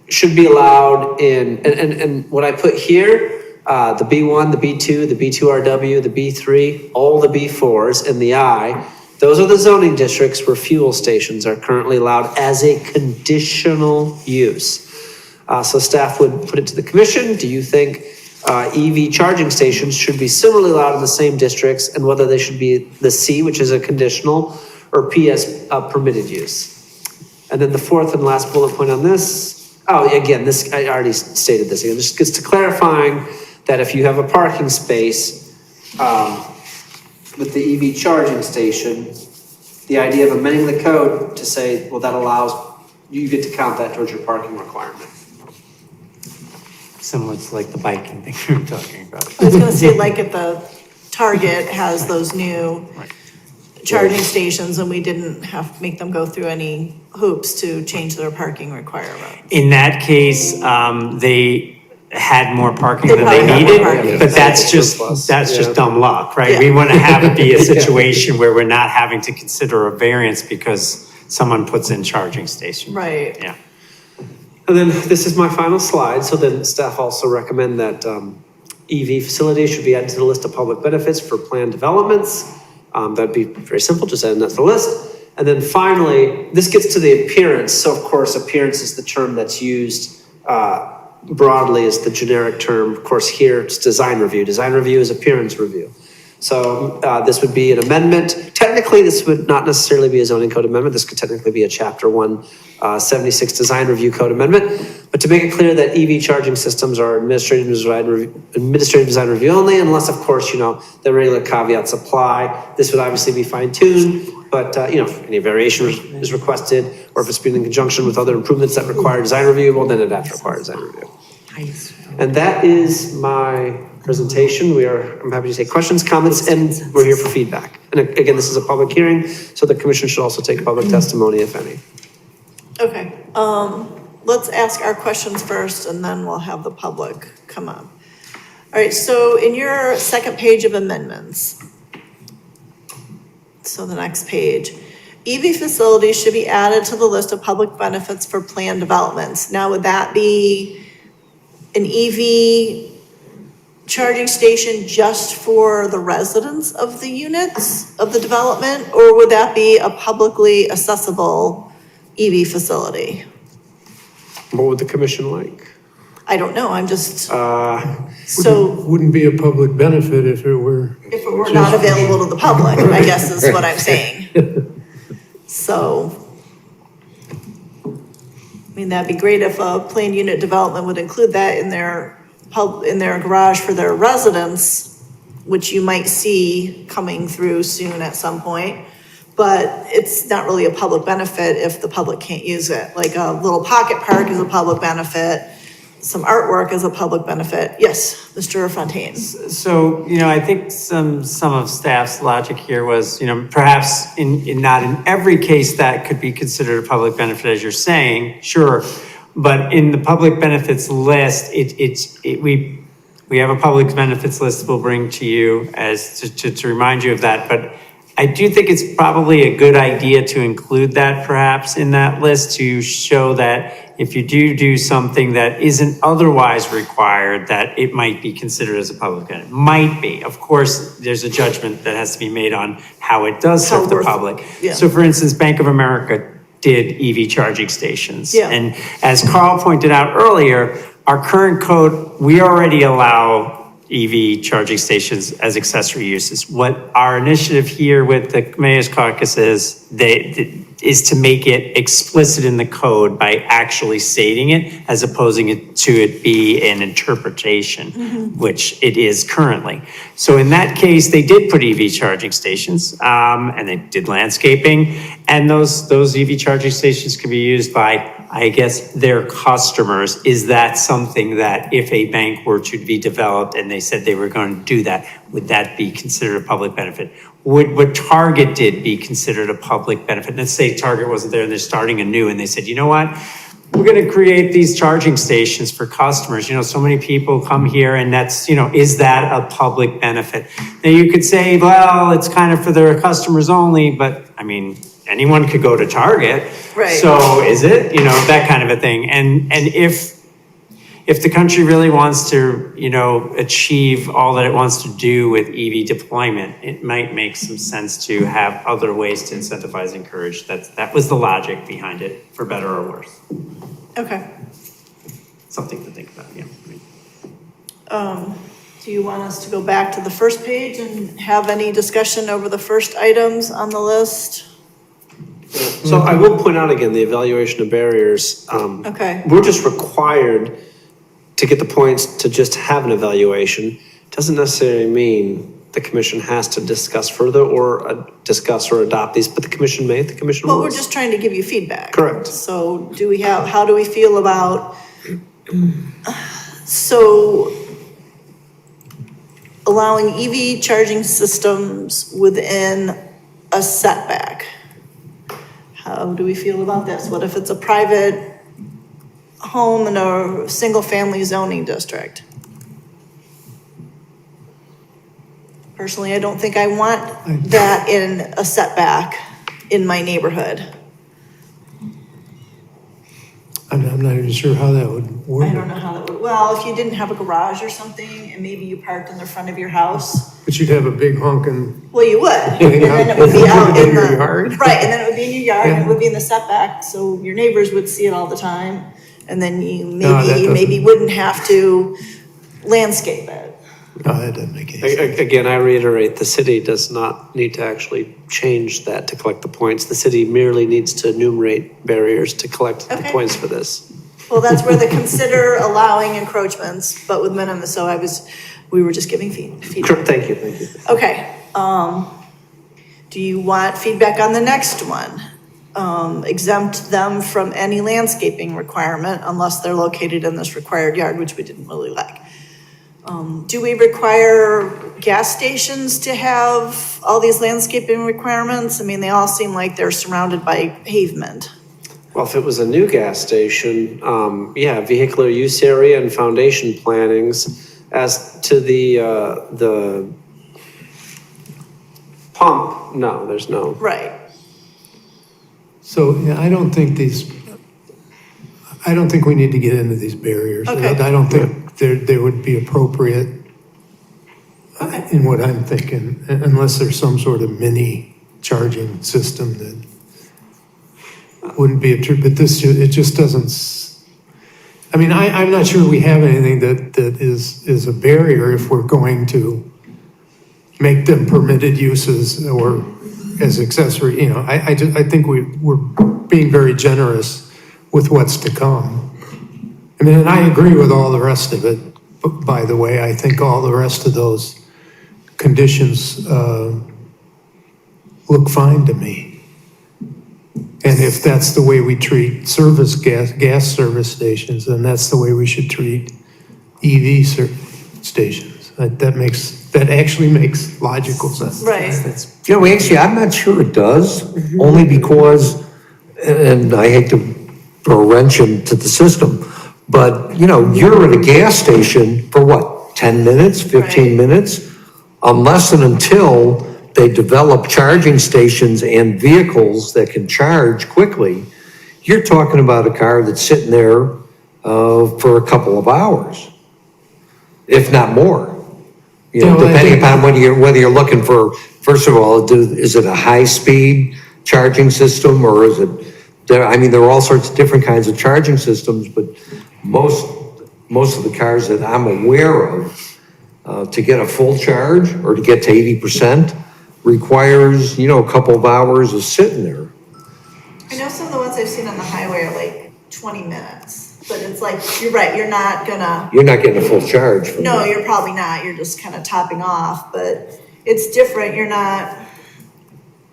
should be allowed in, and what I put here, the B1, the B2, the B2RW, the B3, all the B4s, and the I, those are the zoning districts where fuel stations are currently allowed as a conditional use. So staff would put it to the commission. Do you think EV charging stations should be similarly allowed in the same districts, and whether they should be the C, which is a conditional, or PS permitted use? And then the fourth and last bullet point on this, again, this I already stated this. Again, this gets to clarifying that if you have a parking space with the EV charging station, the idea of amending the code to say, well, that allows, you get to count that towards your parking requirement. Similar to like the biking thing we were talking about. I was gonna say, like, if the Target has those new charging stations and we didn't have to make them go through any hoops to change their parking requirement. In that case, they had more parking They than they probably had more needed, parking. but that's Surplus, just yeah. dumb luck, right? We Yeah. want to have it be a situation where we're not having to consider a variance because someone puts in charging station. Right. Yeah. And then this is my final slide. So then staff also recommend that EV facilities should be added to the list of public benefits for planned developments. That'd be very simple, just adding that to the list. And then finally, this gets to the appearance. So of course, appearance is the term that's used broadly as the generic term. Of course, here it's design review. Design review is appearance review. So this would be an amendment. Technically, this would not necessarily be a zoning code amendment. This could technically be a chapter 176 design review code amendment. But to make it clear that EV charging systems are administrative design review only, unless of course, the regular caveats apply. This would obviously be fine tuned, but if any variation is requested, or if it's been in conjunction with other improvements that require design review, well, then it has to require design review. And that is my presentation. I'm happy to take questions, comments, and we're here for feedback. And again, this is a public hearing, so the commission should also take public testimony, if any. Okay, let's ask our questions first and then we'll have the public come up. All right, so in your second page of amendments, so the next page, EV facilities should be added to the list of public benefits for planned developments. Now, would that be an EV charging station just for the residents of the units of the development? Or would that be a publicly accessible EV facility? What would the commission like? I don't know, I'm just, so Wouldn't be a public benefit if it were. if it were not available to the public, I guess is what I'm saying. So, I mean, that'd be great if a planned unit development would include that in their garage for their residents, which you might see coming through soon at some point. But it's not really a public benefit if the public can't use it. Like a little pocket park is a public benefit, some artwork is a public benefit. Yes, Mr. Fontaine. So, I think some of staff's logic here was, perhaps not in every case that could be considered a public benefit, as you're saying, sure. But in the public benefits list, we have a public benefits list we'll bring to you as to remind you of that. But I do think it's probably a good idea to include that perhaps in that list to show that if you do something that isn't otherwise required, that it might be considered as a public benefit. Might be. Of course, there's a judgment that has to be made on how it does serve the public. Yeah. So for instance, Bank of America did EV charging stations. Yeah. And as Carl pointed out earlier, our current code, we already allow EV charging stations as accessory uses. What our initiative here with the Mayor's Caucus is to make it explicit in the code by actually stating it, as opposing to it be an interpretation, which it is currently. So in that case, they did put EV charging stations, and they did landscaping, and those EV charging stations can be used by, I guess, their customers. Is that something that if a bank were to be developed and they said they were going to do that, would that be considered a public benefit? Would what Target did be considered a public benefit? Let's say Target wasn't there and they're starting anew and they said, you know what? We're going to create these charging stations for customers. So many people come here and that's, is that a public benefit? Now you could say, well, it's kind of for their customers only, but I mean, anyone could go to Target. Right. So is it, that kind of a thing. And if the country really wants to, achieve all that it wants to do with EV deployment, it might make some sense to have other ways to incentivize and encourage. That was the logic behind it, for better or worse. Okay. Something to think about, yeah. Do you want us to go back to the first page and have any discussion over the first items on the list? So I will point out again, the evaluation of barriers. Okay. We're just required to get the points to just have an evaluation. Doesn't necessarily mean the commission has to discuss further or discuss or adopt these, but the commission may, if the commission Well, wants. we're just trying to give you feedback. Correct. So how do we feel about So allowing EV charging systems within a setback. How do we feel about this? What if it's a private home in a single-family zoning district? Personally, I don't think I want that in a setback in my neighborhood. I'm not even sure how that would work. I don't know how that would, well, if you didn't have a garage or something, and maybe you parked in the front of your house, But you'd have a big honking, well, you would. And then it would be out in your the, yard. right, and then it would be in your yard, and it Yeah. would be in the setback, so your neighbors would see it all the time. And then you No, that doesn't- maybe wouldn't have to landscape it. no, that doesn't make any sense. Again, I reiterate, the city does not need to actually change that to collect the points. The city merely needs to enumerate barriers to collect the Okay. points for this. Well, that's where the consider allowing encroachments, but with minimum, so we were just giving feedback. Thank you. Okay, do you want feedback on the next one? Exempt them from any landscaping requirement unless they're located in this required yard, which we didn't really like. Do we require gas stations to have all these landscaping requirements? I mean, they all seem like they're surrounded by pavement. Well, if it was a new gas station, yeah, vehicular use area and foundation plantings. As to the pump, no, there's no. Right. So, yeah, I don't think we need to get into these barriers. Okay. I don't think they would be appropriate in what I'm thinking, unless there's some sort of mini charging system that wouldn't be but it just doesn't, I mean, I'm not sure we have anything that is a barrier if we're going to make them permitted uses or as accessory, you know, I think we're being very generous with what's to come. I mean, and I agree with all the rest of it, but by the way, I think all the rest of those conditions look fine to me. And if that's the way we treat gas service stations, then that's the way we should treat EV stations. That actually makes logical sense. Right. You know, actually, I'm not sure it does, only because, and I hate to throw a wrench into the system, but, you know, you're at a gas station for what, 10 minutes, 15 Right. minutes? Unless and until they develop charging stations and vehicles that can charge quickly, you're talking about a car that's sitting there for a couple of hours, if not more. You know, Yeah, well, I depending think- upon whether you're looking for, first of all, is it a high-speed charging system, or is it, there are all sorts of different kinds of charging systems, but most of the cars that I'm aware of, to get a full charge or to get to 80% requires, you know, a couple of hours of sitting there. I know some of the ones I've seen on the highway are like 20 minutes, but it's like, you're right, you're not gonna, You're not getting a full charge from no, that. you're probably not, you're just kind of topping off, but it's different, you're not,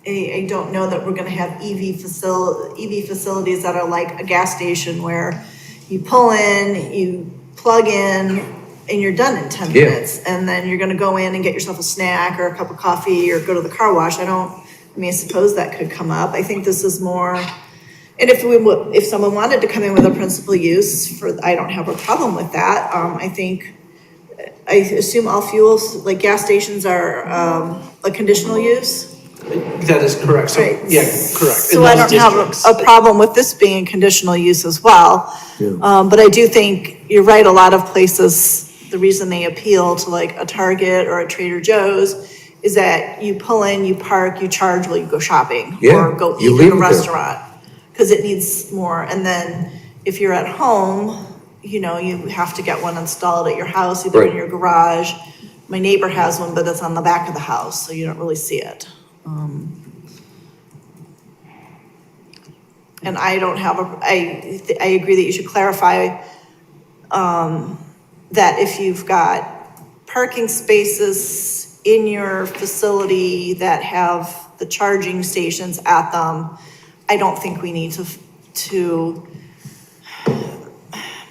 I don't know that we're gonna have EV facilities that are like a gas station where you pull in, you plug in, and you're done in 10 Yeah. minutes. And then you're gonna go in and get yourself a snack or a cup of coffee or go to the car wash. I suppose that could come up. I think this is more, and if someone wanted to come in with a principal use I don't have a problem with that. I assume all fuels, like gas stations are, a conditional use. That is correct. So, Right. yeah, correct. So In I those don't have districts. a problem with this being conditional use as well. But I do think, you're right, a lot of places, the reason they appeal to like a Target or a Trader Joe's is that you pull in, you park, you charge while you go shopping. Yeah, Or go you eat leave in a it there. restaurant, because it needs more. And then if you're at home, you know, you have to get one installed at your house, either in Right. your garage. My neighbor has one, but it's on the back of the house, so you don't really see it. And I don't have I agree that you should clarify that if you've got parking spaces in your facility that have the charging stations at them, I don't think we need to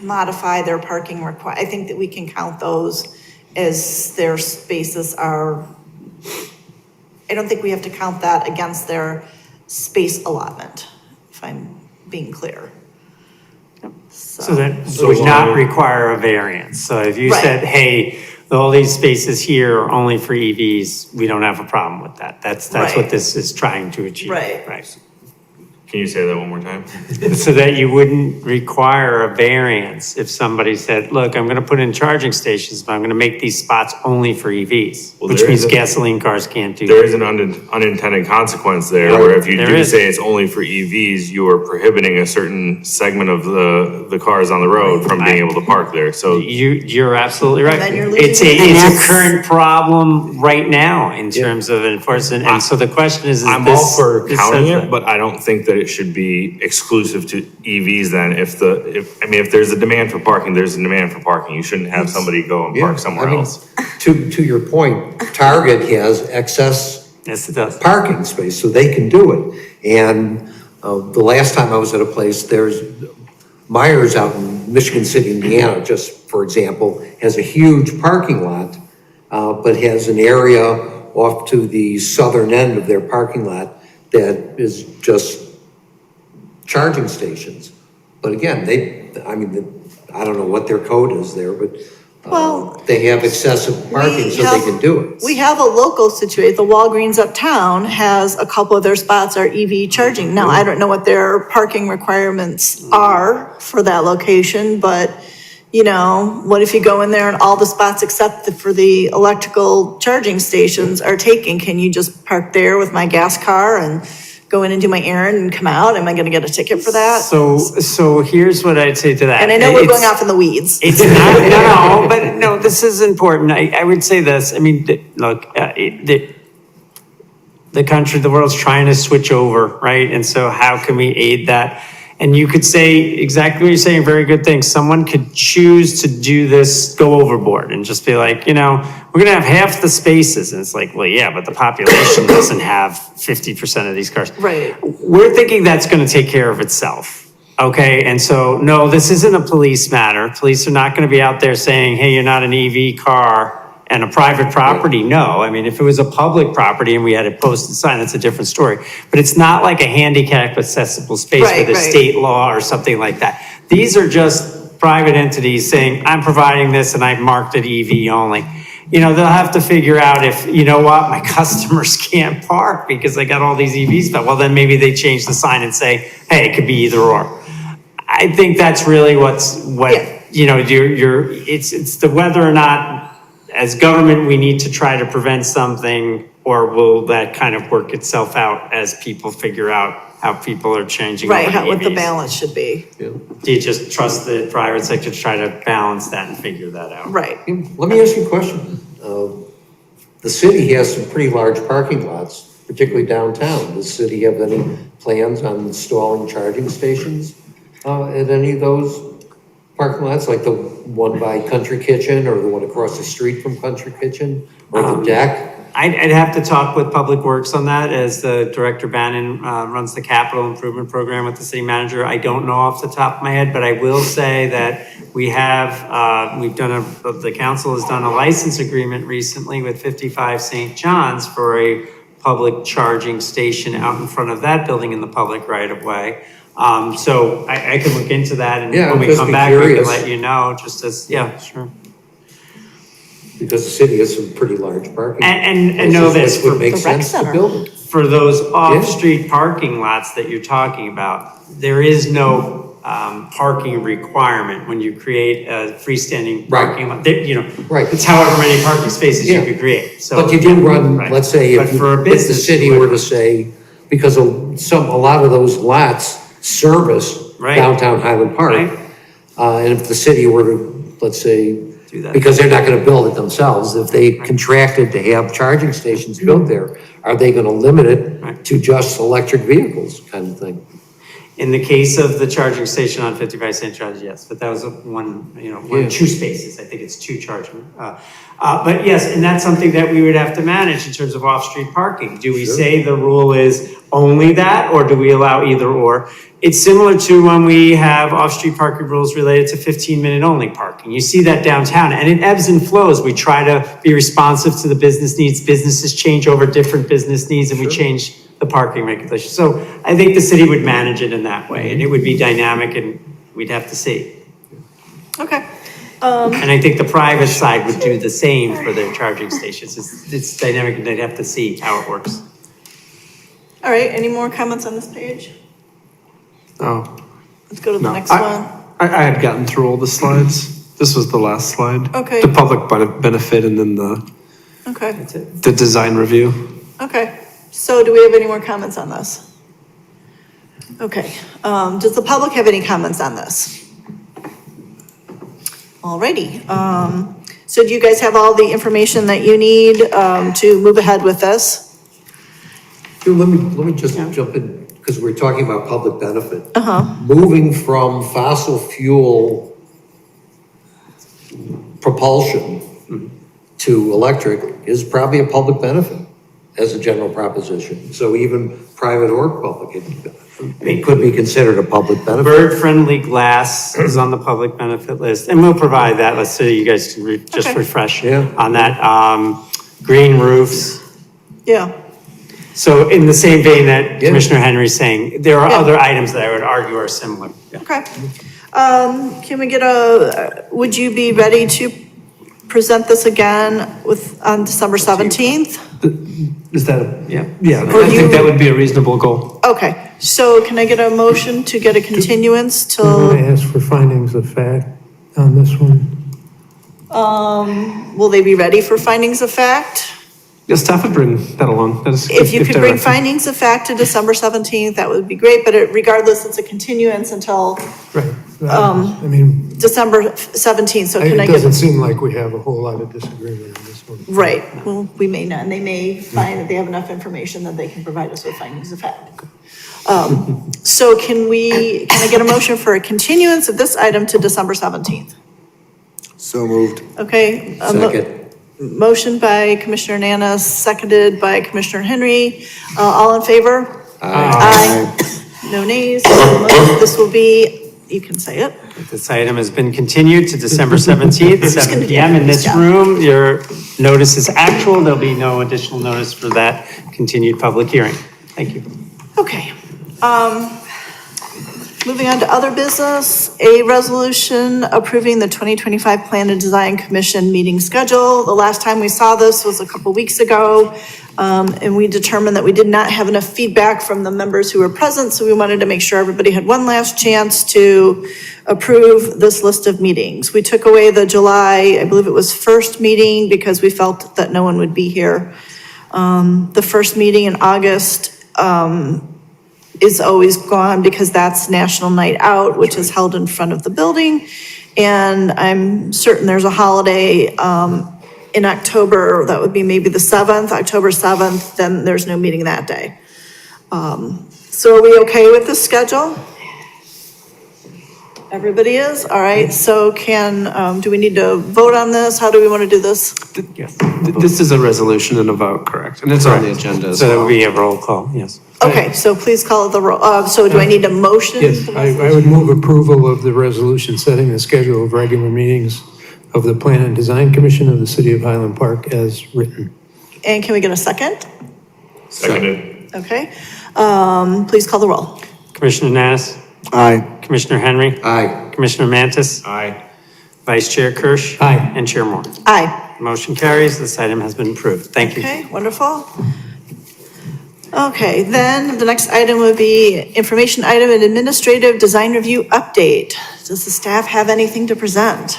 modify their parking I think that we can count those as their spaces are, I don't think we have to count that against their space allotment, if I'm being clear. So that would not require a variance. So if you Right. said, hey, all these spaces here are only for EVs, we don't have a problem with that. That's Right. what this is trying to achieve. Right. Right. Can you say that one more time? So that you wouldn't require a variance if somebody said, look, I'm gonna put in charging stations, but I'm gonna make these spots only for EVs, Well, which there means is a- gasoline cars can't do There that. is an unintended consequence there, where if you There do is. say it's only for EVs, you are prohibiting a certain segment of the cars on the road from being able to park there, so. You're absolutely right. And then you're losing It's the- a current problem right now in terms of enforcement, and so the question is I'm all for counting it, but I don't think that it should be exclusive to EVs then. If there's a demand for parking, there's a demand for parking. You shouldn't have somebody go and park somewhere else. To your point, Target has excess Yes, it does. parking space, so they can do it. And the last time I was at a place, there's Myers out in Michigan City, Indiana, just for example, has a huge parking lot, but has an area off to the southern end of their parking lot that is just charging stations. But again, I don't know what their code is there, but Well, they have excessive parking, so they can do it. We have a local situation, the Walgreens uptown has a couple of their spots are EV charging. Now, I don't know what their parking requirements are for that location, but, you know, what if you go in there and all the spots except for the electrical charging stations are taken? Can you just park there with my gas car and go in and do my errand and come out? Am I gonna get a ticket for that? So here's what I'd say to that. And I know we're It's- going off in the weeds. It's not, no, but no, this is important. I would say this, I mean, look, the country, the world's trying to switch over, right? And so how can we aid that? And you could say exactly what you're saying, very good thing. Someone could choose to do this, go overboard and just be like, you know, we're gonna have half the spaces. And it's like, well, yeah, but the population doesn't have 50% of these cars. Right. We're thinking that's gonna take care of itself. Okay, and so, no, this isn't a police matter. Police are not gonna be out there saying, hey, you're not an EV car and a private property. No, I mean, if it was a public property and we had a posted sign, that's a different story. But it's not like a handicap accessible space Right, with a right. state law or something like that. These are just private entities saying, I'm providing this and I've marked it EV only. You know, they'll have to figure out if, you know what, my customers can't park because they got all these EVs, but well, then maybe they change the sign and say, hey, it could be either or. I think that's really what, Yeah. you know, it's the whether or not, as government, we need to try to prevent something, or will that kind of work itself out as people figure out how people are changing over Right, to what the EVs? balance should be. Do you just trust the private sector to try to balance that and figure that out? Right. Let me ask you a question. The city has some pretty large parking lots, particularly downtown. Does the city have any plans on installing charging stations at any of those parking lots, like the one by Country Kitchen or the one across the street from Country Kitchen or the deck? I'd have to talk with Public Works on that, as the Director Bannon runs the capital improvement program with the city manager. I don't know off the top of my head, but I will say that we have, the council has done a license agreement recently with 55 St. John's for a public charging station out in front of that building in the public right of way. So I can look into that, and Yeah, when we just come be back, we can curious. let you know, just as, yeah, sure. Because the city has some pretty large parking. And know places, this, which would make The rec sense to center. build it. for those off-street parking lots that you're talking about, there is no parking requirement when you create a freestanding Right. parking lot. You know, Right. it's however many parking spaces you Yeah. could create, so. But you do run, Right. let's say, But if for a the business, city you were would- to say, because a lot of those lots service Right. downtown Highland Park. Right. And if the city were to, let's say, Do that. because they're not gonna build it themselves, if they contracted to have charging stations built there, are they gonna limit it Right. to just electric vehicles kind of thing? In the case of the charging station on 55 St. George, yes, but that was two spaces. I think it's two charging. But yes, and that's something that we would have to manage in terms of off-street parking. Do we say the rule is only that, or do we allow either or? It's similar to when we have off-street parking rules related to 15-minute only parking. You see that downtown, and it ebbs and flows. We try to be responsive to the business needs. Businesses change over different business needs, and we change the parking regulations. So I think the city would manage it in that way, and it would be dynamic, and we'd have to see. Okay. And I think the private side would do the same for their charging stations. It's dynamic, and they'd have to see how it works. All right, any more comments on this page? Oh, Let's go to the no. next one. I had gotten through all the slides. This was the last slide. Okay. The public benefit and then Okay, the design review. okay. So do we have any more comments on this? Okay, does the public have any comments on this? Alrighty, so do you guys have all the information that you need, to move ahead with this? Let me just jump in, because we're talking about public benefit. Uh-huh. Moving from fossil fuel propulsion to electric is probably a public benefit as a general proposition. So even private or public, it could be considered a public benefit. Bird-friendly glass is on the public benefit list, and we'll provide that. Let's see, you guys can just Okay. refresh Yeah. on that. Green roofs. Yeah, So in the same vein that Yeah. Commissioner Henry's saying, there are Yeah. other items that I would argue are similar. Yeah. okay. Can we get would you be ready to present this again on December 17th? Is that, Yeah. yeah, Or I you- think that would be a reasonable goal. Okay, so can I get a motion to get a continuance I'm going till, to ask for findings of fact on this one. will they be ready for findings of fact? Yeah, staff would bring that along. That is If you if could bring directed. findings of fact to December 17th, that would be great, but regardless, it's a continuance until Right. I mean, December 17th, so can I it get? doesn't seem like we have a whole lot of disagreement on this one. Right, well, we may not, and they may find that they have enough information that they can provide us with findings of fact. So can I get a motion for a continuance of this item to December 17th? So moved. Okay. Second. Motion by Commissioner Nanas, seconded by Commissioner Henry. All in favor? Aye. No nays. This will be, you can say it. This item has been continued to December 17th, gonna 7 do PM in this that. room. Your notice is actual. There'll be no additional notice for that continued public hearing. Thank you. Okay. Moving on to other business, a resolution approving the 2025 Plan and Design Commission meeting schedule. The last time we saw this was a couple weeks ago, and we determined that we did not have enough feedback from the members who were present, so we wanted to make sure everybody had one last chance to approve this list of meetings. We took away the July, I believe it was 1st meeting, because we felt that no one would be here. The first meeting in August, is always gone because that's National Night Out, which is held in front of the building. And I'm certain there's a holiday in October, that would be maybe the 7th, October 7th, then there's no meeting that day. So are we okay with this schedule? Everybody is? All right, so do we need to vote on this? How do we want to do this? Yes. This is a resolution and a vote, correct? And it's on the agenda as So that would well. be a roll call, yes. Okay, so please call it the roll. So do I need a motion? Yes, I would move approval of the resolution setting the schedule of regular meetings of the Plan and Design Commission of the City of Highland Park as written. And can we get a second? Seconded. Okay, please call the roll. Commissioner Nass, Aye. Commissioner Henry, Aye. Commissioner Mantis, Aye. Vice Chair Kirsch. Aye. And Chair Moore. Aye. Motion carries. This item has been approved. Thank you. Okay, wonderful. Okay, then the next item would be information item and administrative design review update. Does the staff have anything to present?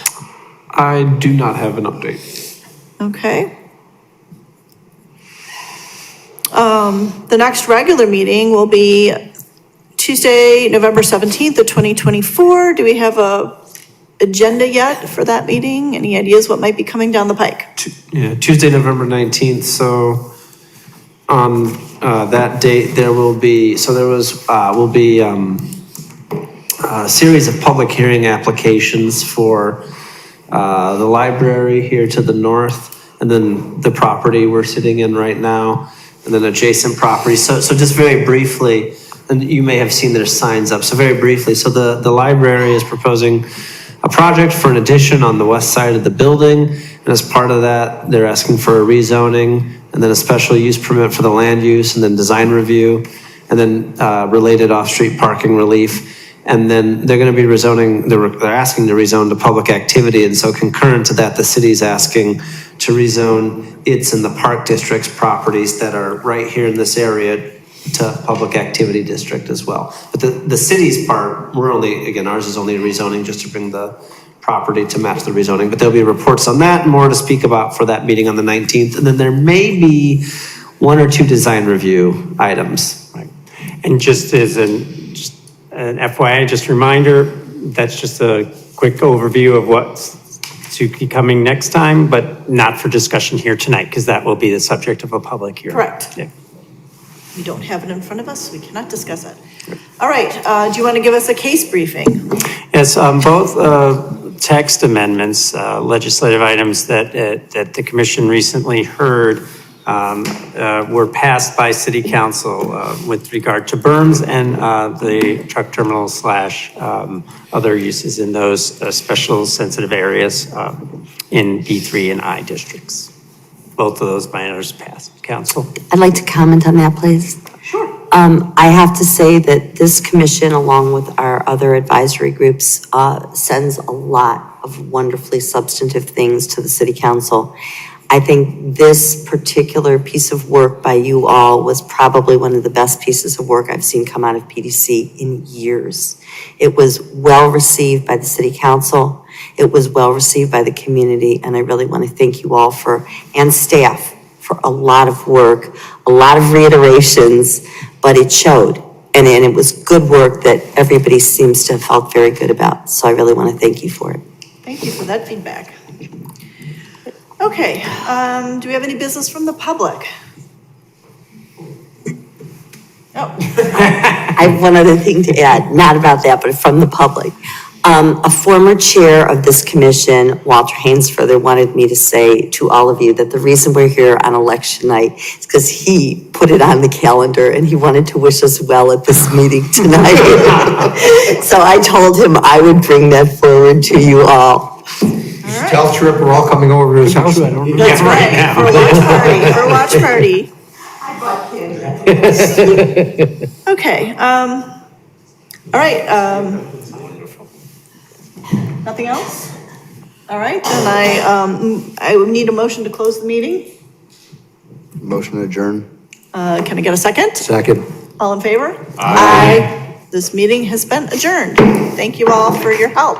I do not have an update. Okay. The next regular meeting will be Tuesday, November 17th of 2024. Do we have a agenda yet for that meeting? Any ideas what might be coming down the pike? Yeah, Tuesday, November 19th. So on that date, there will be, so there was, will be series of public hearing applications for the library here to the north, and then the property we're sitting in right now, and then adjacent properties. So just very briefly, and you may have seen their signs up, so very briefly, so the library is proposing a project for an addition on the west side of the building, and as part of that, they're asking for a rezoning, and then a special use permit for the land use, and then design review, and then related off-street parking relief. And then they're going to be rezoning, they're asking to rezone to public activity. And so concurrent to that, the city's asking to rezone its and the park district's properties that are right here in this area to public activity district as well. But the city's part, we're only, again, ours is only rezoning just to bring the property to match the rezoning. But there'll be reports on that and more to speak about for that meeting on the 19th. And then there may be 1 or 2 design review items. Right. And just as an FYI, just a reminder, that's just a quick overview of what's to be coming next time, but not for discussion here tonight, because that will be the subject of a public hearing. Correct. Yeah. We don't have it in front of us, we cannot discuss it. All right, do you want to give us a case briefing? Yes, both text amendments, legislative items that the commission recently heard were passed by city council with regard to berms and the truck terminal / other uses in those special sensitive areas in B3 and I districts. Both of those matters passed. Council. I'd like to comment on that, please. Sure. I have to say that this commission, along with our other advisory groups, sends a lot of wonderfully substantive things to the city council. I think this particular piece of work by you all was probably one of the best pieces of work I've seen come out of PDC in years. It was well received by the city council. It was well received by the community, and I really want to thank you all and staff for a lot of work, a lot of reiterations, but it showed. And it was good work that everybody seems to have felt very good about. So I really want to thank you for it. Thank you for that feedback. Okay, do we have any business from the public? Oh. I have one other thing to add, not about that, but from the public. A former chair of this commission, Walter Hainsfurther, wanted me to say to all of you that the reason we're here on election night is because he put it on the calendar and he wanted to wish us well at this meeting tonight. So I told him I would bring that forward to you all. Tell Trip we're all coming over to his house. That's right, for a watch party, Okay, all right, nothing else? All right, then I would need a motion to close the meeting. Motion to adjourn. Can I get a second? Second. All in favor? Aye. This meeting has been adjourned. Thank you all for your help.